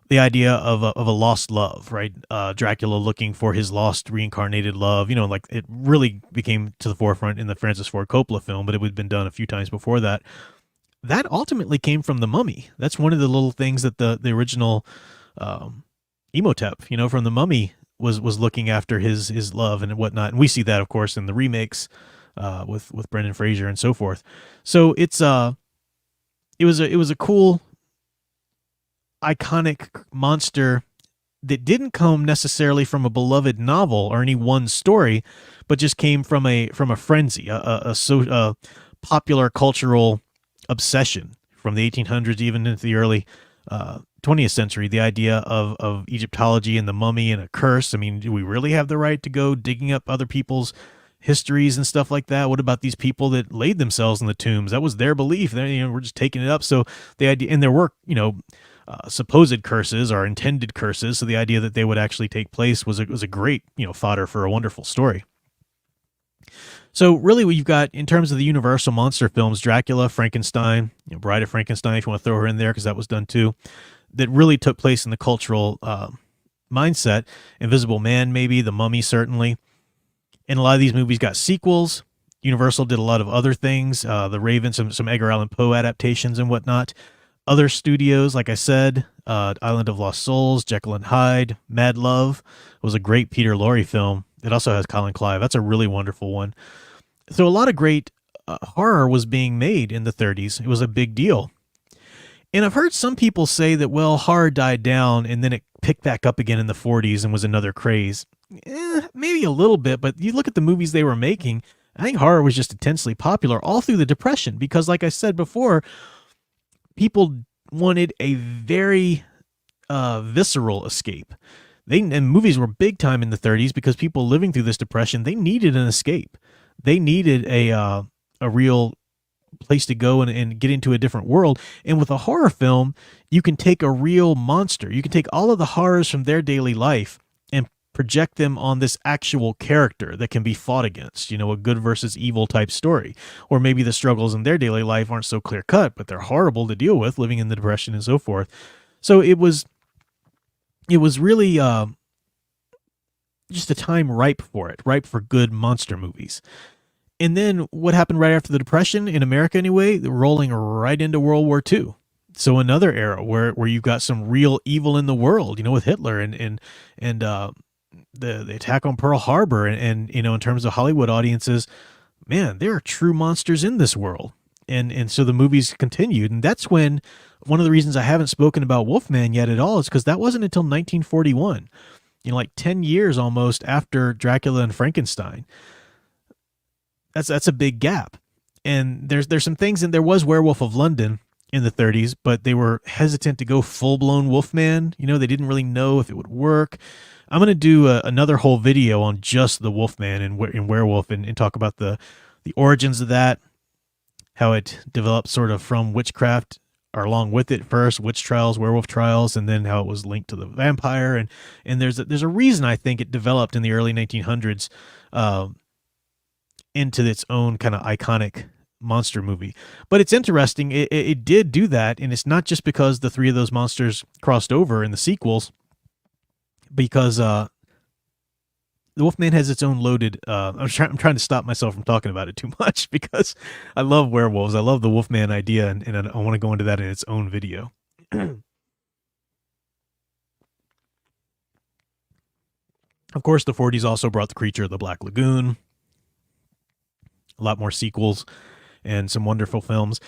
the idea of a lost love, right? Dracula looking for his lost reincarnated love, like it really became to the forefront in the Francis Ford Coppola film, but it had been done a few times before that. That ultimately came from The Mummy. That's one of the little things that the original Imhotep, from The Mummy was looking after his love and whatnot. And we see that, of course, in the remakes with Brendan Fraser and so forth. So it was a cool, iconic monster that didn't come necessarily from a beloved novel or any one story, but just came from a frenzy, a popular cultural obsession from the 1800s even into the early 20th century. The idea of Egyptology and the mummy and a curse. I mean, do we really have the right to go digging up other people's histories and stuff like that? What about these people that laid themselves in the tombs? That was their belief. We're just taking it up. So the idea, and there were, supposed curses or intended curses. So the idea that they would actually take place was a great, fodder for a wonderful story. So really what you've got in terms of the Universal monster films, Dracula, Frankenstein, Bride of Frankenstein, if you want to throw her in there, because that was done too, that really took place in the cultural mindset. Invisible Man, maybe, The Mummy, certainly. And a lot of these movies got sequels. Universal did a lot of other things, The Raven, some Edgar Allan Poe adaptations and whatnot. Other studios, like I said, Island of Lost Souls, Jekyll and Hyde, Mad Love was a great Peter Lorre film. It also has Colin Clive. That's a really wonderful one. So a lot of great horror was being made in the 30s. It was a big deal. And I've heard some people say that, well, horror died down and then it picked back up again in the 40s and was another craze. Maybe a little bit, but you look at the movies they were making, I think horror was just intensely popular all through the Depression because, like I said before, people wanted a very visceral escape. And movies were big time in the 30s because people living through this depression, they needed an escape. They needed a real place to go and get into a different world. And with a horror film, you can take a real monster. You can take all of the horrors from their daily life and project them on this actual character that can be fought against, a good versus evil type story. Or maybe the struggles in their daily life aren't so clear cut, but they're horrible to deal with living in the depression and so forth. So it was really just a time ripe for good monster movies. And then what happened right after the Depression, in America anyway, rolling right into World War II. So another era where you've got some real evil in the world, with Hitler and the attack on Pearl Harbor and in terms of Hollywood audiences, man, there are true monsters in this world. And so the movies continued. And that's when one of the reasons I haven't spoken about Wolfman yet at all is because that wasn't until 1941, like 10 years almost after Dracula and Frankenstein. That's a big gap. And there's some things, and there was Werewolf of London in the 30s, but they were hesitant to go full-blown Wolfman. They didn't really know if it would work. I'm going to do another whole video on just the Wolfman and werewolf and talk about the origins of that, how it developed sort of from witchcraft or along with it first, witch trials, werewolf trials, and then how it was linked to the vampire. And there's a reason I think it developed in the early 1900s into its own kind of iconic monster movie. But it's interesting, it did do that, and it's not just because the three of those monsters crossed over in the sequels, because the Wolfman has its own loaded I'm trying to stop myself from talking about it too much because I love werewolves. I love the Wolfman idea, and I want to go into that in its own video. Of course, the 40s also brought The Creature of the Black Lagoon, a lot more sequels, and some wonderful films.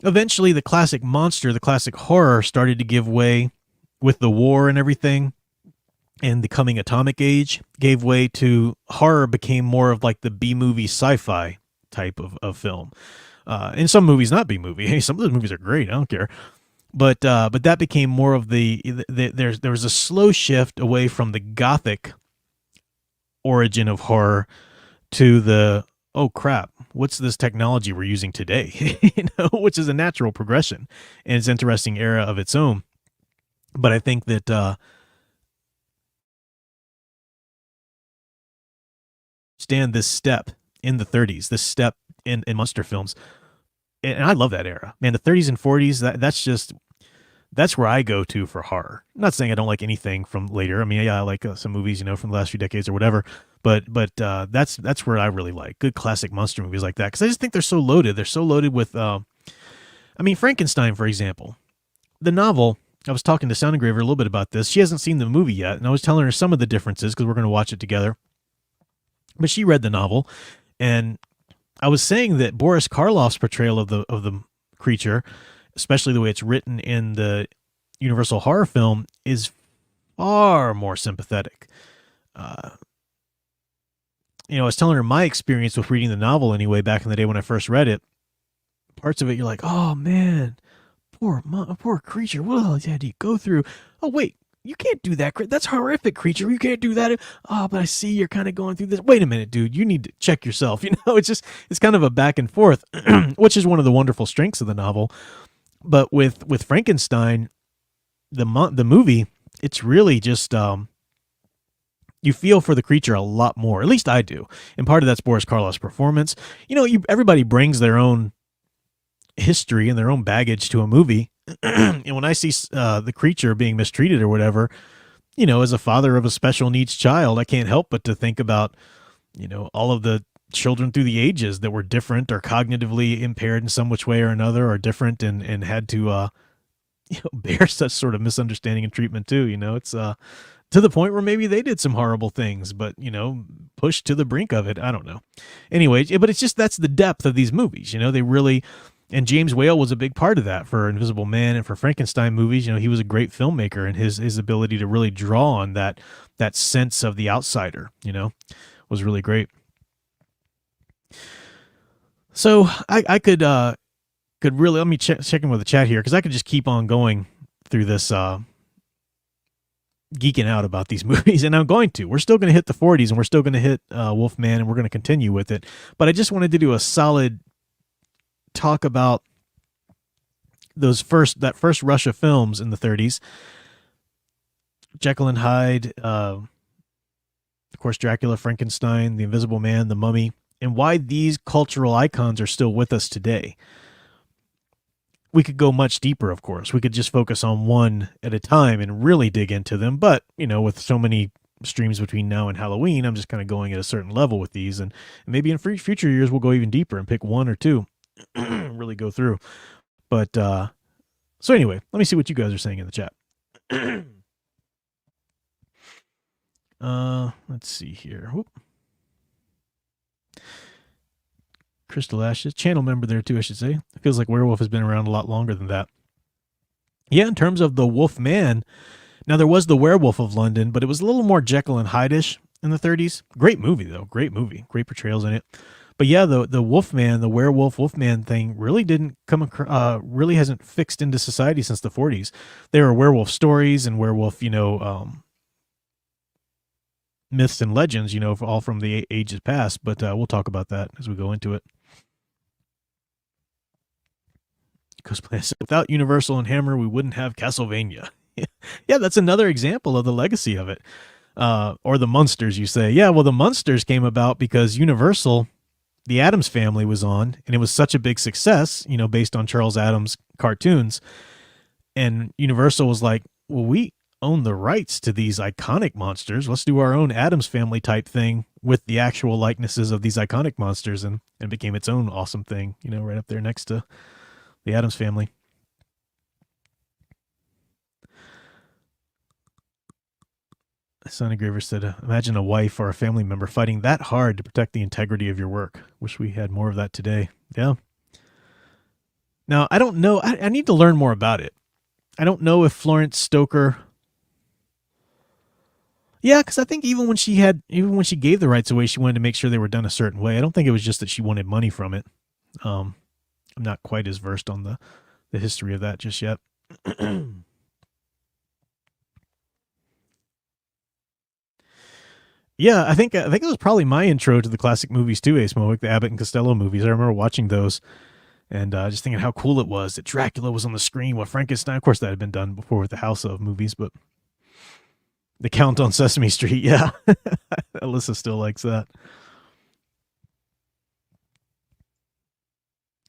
Eventually, the classic monster, the classic horror started to give way with the war and everything. And the coming atomic age gave way to horror, became more of like the B-movie sci-fi type of film. In some movies, not B-movie. Hey, some of those movies are great. I don't care. But that became more of there was a slow shift away from the gothic origin of horror to the, oh crap, what's this technology we're using today? Which is a natural progression, and it's an interesting era of its own. But I think that stand this step in the 30s, this step in monster films, and I love that era, man. The 30s and 40s, that's where I go to for horror. I'm not saying I don't like anything from later. I mean, yeah, I like some movies, from the last few decades or whatever. But that's where I really like good classic monster movies like that, because I just think they're so loaded. They're so loaded with, Frankenstein, for example, the novel. I was talking to Sound Engraver a little bit about this. She hasn't seen the movie yet, and I was telling her some of the differences because we're going to watch it together. But she read the novel, and I was saying that Boris Karloff's portrayal of the creature, especially the way it's written in the Universal horror film, is far more sympathetic. I was telling her my experience with reading the novel anyway back in the day when I first read it. Parts of it, you're like, oh man, poor creature. What did he go through? Oh wait, you can't do that. That's horrific, creature. You can't do that. Oh, but I see you're kind of going through this. Wait a minute, dude. You need to check yourself. It's kind of a back and forth, which is one of the wonderful strengths of the novel. But with Frankenstein, the movie, it's really just you feel for the creature a lot more. At least I do, and part of that's Boris Karloff's performance. Everybody brings their own history and their own baggage to a movie. And when I see the creature being mistreated or whatever, as a father of a special needs child, I can't help but to think about, all of the children through the ages that were different or cognitively impaired in some which way or another, or different and had to, bear such sort of misunderstanding and treatment too. It's to the point where maybe they did some horrible things, but, pushed to the brink of it. I don't know. Anyway, but it's just, that's the depth of these movies. They really. And James Whale was a big part of that for Invisible Man and for Frankenstein movies. He was a great filmmaker, and his ability to really draw on that sense of the outsider, was really great. So I could really, let me check in with the chat here, because I could just keep on going through this geeking out about these movies, and I'm going to. We're still going to hit the 40s, and we're still going to hit Wolfman, and we're going to continue with it. But I just wanted to do a solid talk about that first rush of films in the 30s. Jekyll and Hyde, of course, Dracula, Frankenstein, The Invisible Man, The Mummy, and why these cultural icons are still with us today. We could go much deeper, of course. We could just focus on one at a time and really dig into them. But, with so many streams between now and Halloween, I'm just kind of going at a certain level with these. And maybe in future years, we'll go even deeper and pick one or two. Really go through. But so anyway, let me see what you guys are saying in the chat. Let's see here. Whoop. Crystal Ashes, channel member there too, I should say. It feels like Werewolf has been around a lot longer than that. Yeah, in terms of the Wolf Man, now there was the Werewolf of London, but it was a little more Jekyll and Hyde-ish in the 30s. Great movie though, great movie, great portrayals in it. But yeah, the Wolfman, the werewolf Wolfman thing really didn't really hasn't fixed into society since the 40s. There are werewolf stories and werewolf, myths and legends, all from the ages past. But we'll talk about that as we go into it. Without Universal and Hammer, we wouldn't have Castlevania. Yeah, that's another example of the legacy of it. Or the Munsters, you say. Yeah, well, the Munsters came about because Universal, the Addams Family was on, and it was such a big success, based on Charles Addams cartoons. And Universal was like, well, we own the rights to these iconic monsters. Let's do our own Addams Family type thing with the actual likenesses of these iconic monsters, and became its own awesome thing, right up there next to the Addams Family. Sonny Graver said, imagine a wife or a family member fighting that hard to protect the integrity of your work. Wish we had more of that today. Yeah. Now, I don't know. I need to learn more about it. I don't know if Florence Stoker. Yeah, because I think even when she gave the rights away, she wanted to make sure they were done a certain way. I don't think it was just that she wanted money from it. I'm not quite as versed on the history of that just yet. Yeah, I think it was probably my intro to the classic movies too, Ace Mowick, the Abbott and Costello movies. I remember watching those and just thinking how cool it was that Dracula was on the screen with Frankenstein. Of course, that had been done before with the House of movies, but The Count on Sesame Street, yeah. Alyssa still likes that.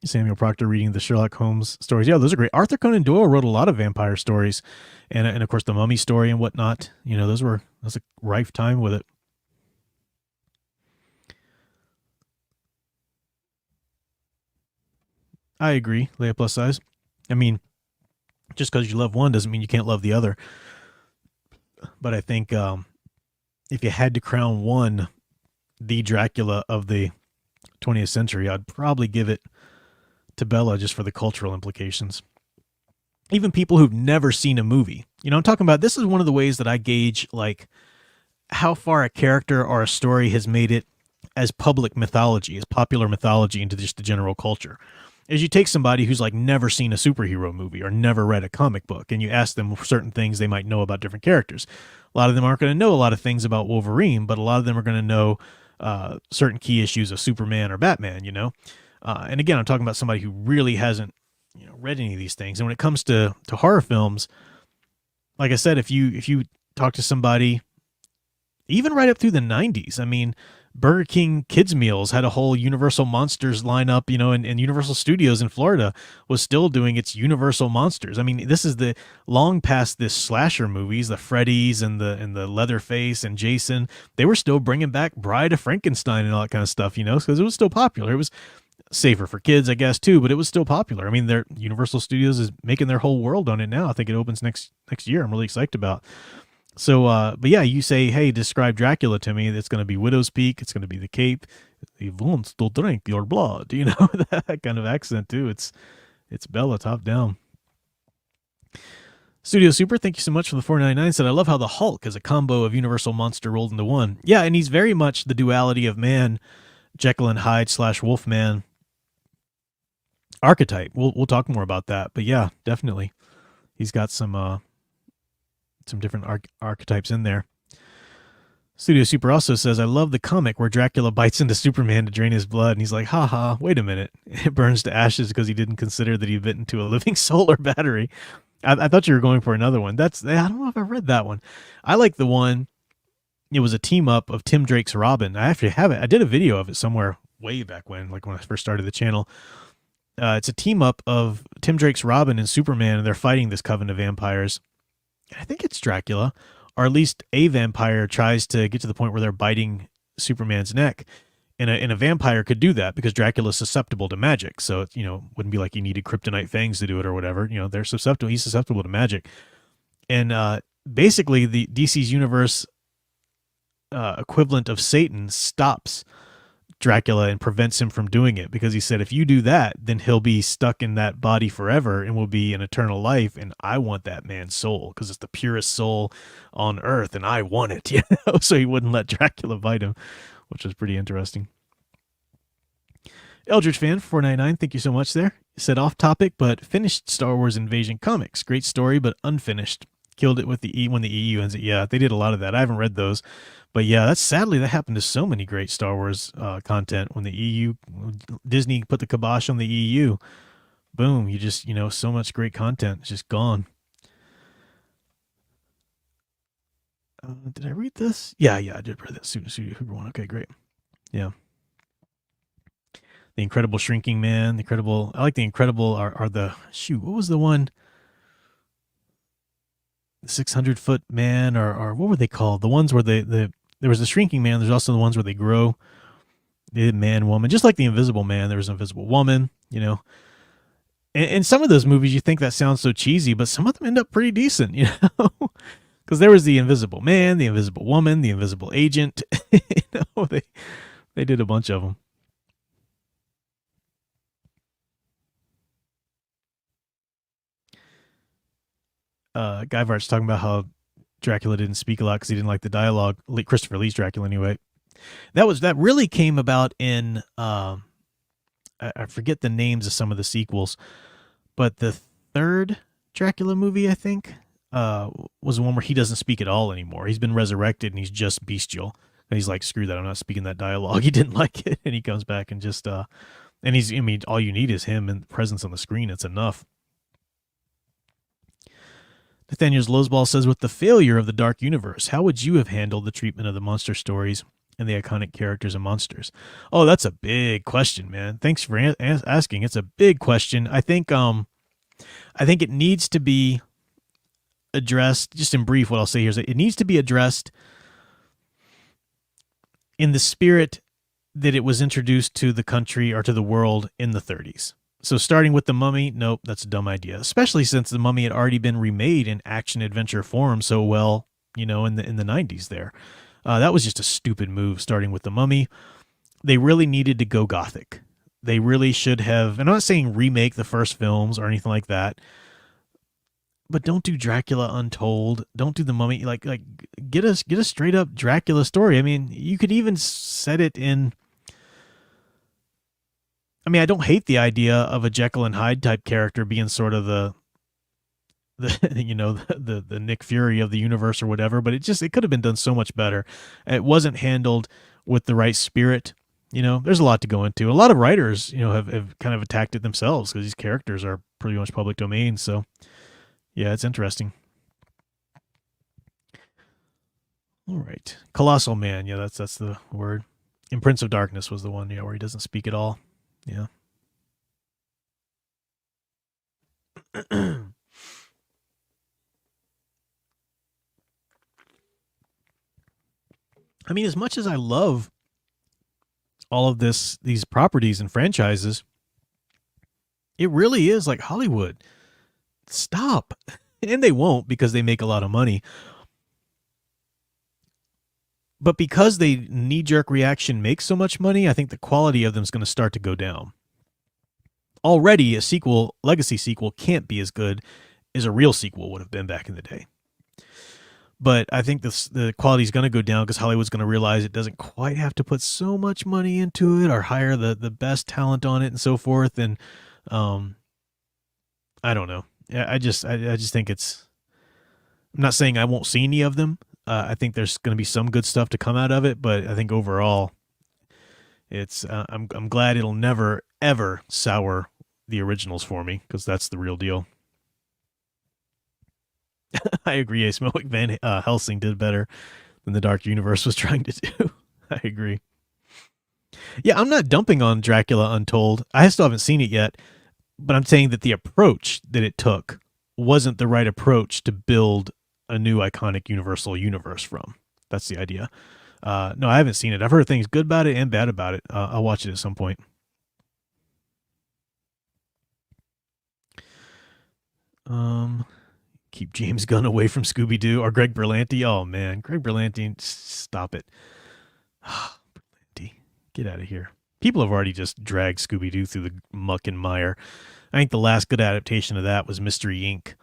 Samuel Proctor reading the Sherlock Holmes stories. Yeah, those are great. Arthur Conan Doyle wrote a lot of vampire stories, and of course the Mummy story and whatnot. You know, that was a rife time with it. I agree, Leia plus size. I mean, just because you love one doesn't mean you can't love the other. But I think if you had to crown one the Dracula of the 20th century, I'd probably give it to Bella just for the cultural implications. Even people who've never seen a movie. You know, I'm talking about, this is one of the ways that I gauge, like, how far a character or a story has made it as public mythology, as popular mythology into just the general culture. Is you take somebody who's like never seen a superhero movie or never read a comic book, and you ask them certain things they might know about different characters. A lot of them aren't going to know a lot of things about Wolverine, but a lot of them are going to know certain key issues of Superman or Batman, you know? And again, I'm talking about somebody who really hasn't, you know, read any of these things. And when it comes to horror films, like I said, if you talk to somebody, even right up through the 90s, I mean, Burger King kids meals had a whole Universal Monsters lineup, you know, and Universal Studios in Florida was still doing its Universal Monsters. I mean, this is the long past this slasher movies, the Freddy's and the Leatherface and Jason. They were still bringing back Bride of Frankenstein and all that kind of stuff, you know, because it was still popular. It was safer for kids, I guess, too, but it was still popular. I mean, their Universal Studios is making their whole world on it now. I think it opens next year. I'm really excited about. So, but yeah, you say, hey, describe Dracula to me. It's going to be Widow's Peak. It's going to be the Cape. He wants to drink your blood. You know, that kind of accent too. It's Bella top down. Studio Super, thank you so much for the $4.99. Said, I love how the Hulk is a combo of Universal monster rolled into one. Yeah, and he's very much the duality of man, Jekyll and Hyde / Wolfman archetype. We'll talk more about that, but yeah, definitely, he's got some different archetypes in there. Studio Super also says, I love the comic where Dracula bites into Superman to drain his blood, and he's like, haha, wait a minute. It burns to ashes because he didn't consider that he bit into a living solar battery. I thought you were going for another one. I don't know if I read that one. I like the one, it was a team up of Tim Drake's Robin. I actually have it. I did a video of it somewhere way back when, like when I first started the channel. It's a team up of Tim Drake's Robin and Superman, and they're fighting this coven of vampires. I think it's Dracula, or at least a vampire tries to get to the point where they're biting Superman's neck. And a vampire could do that because Dracula's susceptible to magic. So, you know, wouldn't be like he needed kryptonite fangs to do it or whatever. You know, he's susceptible to magic. And basically the DC's universe equivalent of Satan stops Dracula and prevents him from doing it, because he said, if you do that, then he'll be stuck in that body forever and will be an eternal life. And I want that man's soul because it's the purest soul on earth and I want it, you know? So he wouldn't let Dracula bite him, which was pretty interesting. Eldridge fan 499, thank you so much there. He said, off topic, but finished Star Wars Invasion comics. Great story, but unfinished. Killed it with when the EU ends it. Yeah, they did a lot of that. I haven't read those. But yeah, sadly that happened to so many great Star Wars content when the Disney put the kibosh on the EU. Boom, so much great content is just gone. Did I read this? Yeah, I did read this. Studio Hoover one. Okay, great. Yeah. The Incredible Shrinking Man, I like the Incredible are the, what was the one? The 600-foot man, or what were they called? The ones where there was the Shrinking Man. There's also the ones where they grow. The Man, Woman, just like the Invisible Man. There was an Invisible Woman, you know. And some of those movies, you think that sounds so cheesy, but some of them end up pretty decent, you know. Because there was the Invisible Man, the Invisible Woman, the Invisible Agent. They did a bunch of them. Guyvart's talking about how Dracula didn't speak a lot because he didn't like the dialogue. Christopher Lee's Dracula, anyway. That really came about in I forget the names of some of the sequels, but the third Dracula movie, I think, was the one where he doesn't speak at all anymore. He's been resurrected and he's just bestial. And he's like, screw that, I'm not speaking that dialogue. He didn't like it, and he comes back and just and he's, I mean, all you need is him and presence on the screen. It's enough. Nathaniel Loseball says, with the failure of the Dark Universe, how would you have handled the treatment of the monster stories and the iconic characters and monsters? Oh, that's a big question, man. Thanks for asking. It's a big question. I think it needs to be addressed, just in brief, what I'll say here is that it needs to be addressed in the spirit that it was introduced to the country or to the world in the 30s. So starting with The Mummy, nope, that's a dumb idea, especially since The Mummy had already been remade in action-adventure form so well, in the 90s there. That was just a stupid move, starting with The Mummy. They really needed to go gothic. They really should have, and I'm not saying remake the first films or anything like that, but don't do Dracula Untold. Don't do The Mummy. Like get a straight up Dracula story. I mean, you could even set it in. I mean, I don't hate the idea of a Jekyll and Hyde type character being sort of the the Nick Fury of the universe or whatever, but it could have been done so much better. It wasn't handled with the right spirit. There's a lot to go into. A lot of writers, have kind of attacked it themselves because these characters are pretty much public domain. So, yeah, it's interesting. All right. Colossal Man. Yeah, that's the word. And Prince of Darkness was the one, where he doesn't speak at all. Yeah. I mean, as much as I love all of these properties and franchises, it really is like Hollywood. Stop. And they won't, because they make a lot of money. But because they knee-jerk reaction makes so much money, I think the quality of them is going to start to go down. Already, a legacy sequel can't be as good as a real sequel would have been back in the day. But I think the quality is going to go down because Hollywood's going to realize it doesn't quite have to put so much money into it or hire the best talent on it and so forth. And I don't know. I just think it's. I'm not saying I won't see any of them. I think there's going to be some good stuff to come out of it, but I think overall, it's. I'm glad it'll never ever sour the originals for me, because that's the real deal. I agree. Smoke Van Helsing did better than the Dark Universe was trying to do. I agree. Yeah, I'm not dumping on Dracula Untold. I still haven't seen it yet, but I'm saying that the approach that it took wasn't the right approach to build a new iconic universal universe from. That's the idea. No, I haven't seen it. I've heard things good about it and bad about it. I'll watch it at some point. Keep James Gunn away from Scooby-Doo or Greg Berlanti. Oh man, Greg Berlanti, stop it. Berlanti, get out of here. People have already just dragged Scooby-Doo through the muck and mire. I think the last good adaptation of that was Mystery Inc.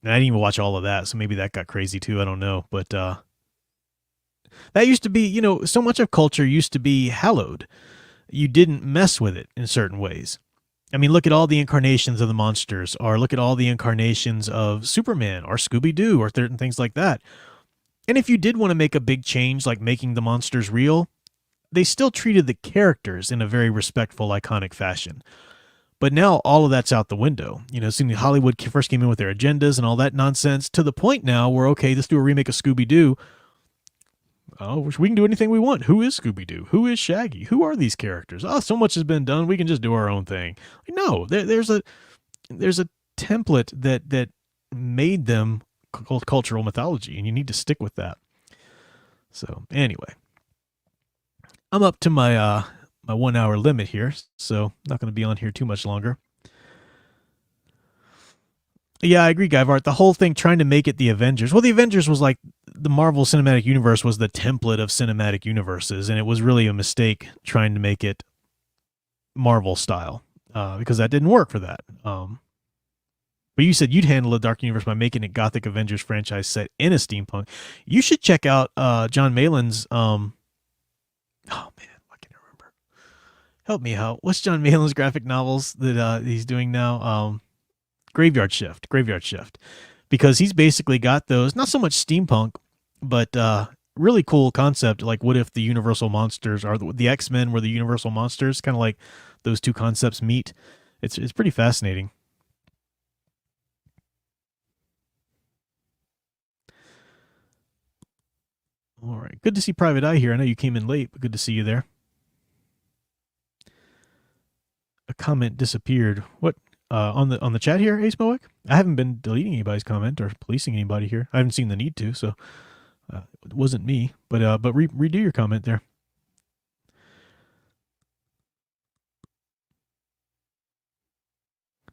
And I didn't even watch all of that, so maybe that got crazy too. I don't know. But that used to be, so much of culture used to be hallowed. You didn't mess with it in certain ways. I mean, look at all the incarnations of the monsters, or look at all the incarnations of Superman or Scooby-Doo or certain things like that. And if you did want to make a big change, like making the monsters real, they still treated the characters in a very respectful, iconic fashion. But now all of that's out the window. Soon Hollywood first came in with their agendas and all that nonsense, to the point now where, okay, let's do a remake of Scooby-Doo. Oh, we can do anything we want. Who is Scooby-Doo? Who is Shaggy? Who are these characters? Oh, so much has been done. We can just do our own thing. No, there's a template that made them cultural mythology, and you need to stick with that. So anyway, I'm up to my my 1 hour limit here, so not going to be on here too much longer. Yeah, I agree, Guyvart. The whole thing trying to make it the Avengers. Well, the Avengers was like the Marvel Cinematic Universe was the template of cinematic universes, and it was really a mistake trying to make it Marvel style because that didn't work for that. But you said you'd handle the Dark Universe by making it Gothic Avengers franchise set in a steampunk. You should check out John Malin's. Oh man, I can't remember. Help me out. What's John Malin's graphic novels that he's doing now? Graveyard Shift. Graveyard Shift. Because he's basically got those, not so much steampunk, but really cool concept. Like, what if the Universal monsters are the X-Men were the Universal monsters? Kind of like those two concepts meet. It's pretty fascinating. All right. Good to see Private Eye here. I know you came in late, but good to see you there. A comment disappeared. What? On the chat here, Ace Moic? I haven't been deleting anybody's comment or policing anybody here. I haven't seen the need to, so it wasn't me. But redo your comment there.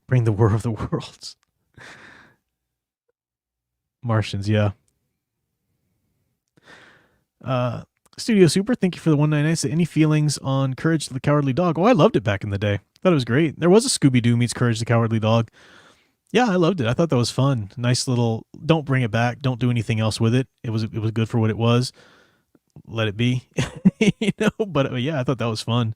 Bring the War of the Worlds. Martians, yeah. Studio Super, thank you for the 199. So any feelings on Courage the Cowardly Dog? Oh, I loved it back in the day. Thought it was great. There was a Scooby-Doo meets Courage the Cowardly Dog. Yeah, I loved it. I thought that was fun. Nice little, don't bring it back. Don't do anything else with it. It was good for what it was. Let it be. But yeah, I thought that was fun.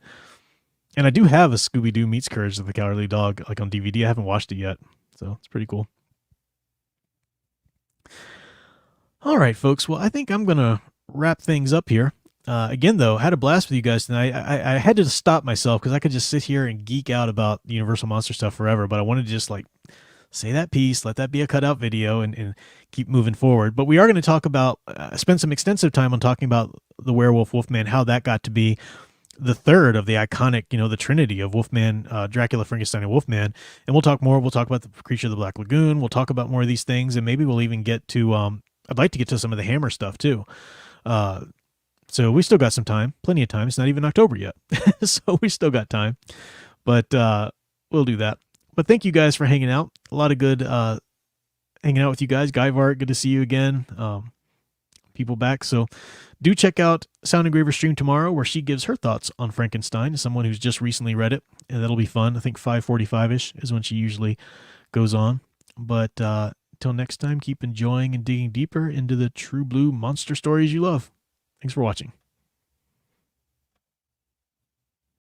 And I do have a Scooby-Doo meets Courage the Cowardly Dog like on DVD. I haven't watched it yet. So it's pretty cool. All right, folks. Well, I think I'm going to wrap things up here. Again, though, had a blast with you guys tonight. I had to stop myself because I could just sit here and geek out about the Universal Monster stuff forever, but I wanted to just like say that piece, let that be a cutout video, and keep moving forward. But we are going to talk about, spend some extensive time on talking about the Werewolf Wolfman, how that got to be the third of the iconic, the Trinity of Wolfman, Dracula, Frankenstein, and Wolfman. And we'll talk more. We'll talk about the Creature of the Black Lagoon. We'll talk about more of these things, and maybe we'll even get to, I'd like to get to some of the Hammer stuff too. So we still got some time, plenty of time. It's not even October yet. So we still got time, but we'll do that. But thank you guys for hanging out. A lot of good hanging out with you guys. Guyvart, good to see you again. People back. So do check out Sound Engraver stream tomorrow where she gives her thoughts on Frankenstein to someone who's just recently read it. And that'll be fun. I think 5:45-ish is when she usually goes on. But until next time, keep enjoying and digging deeper into the true blue monster stories you love. Thanks for watching.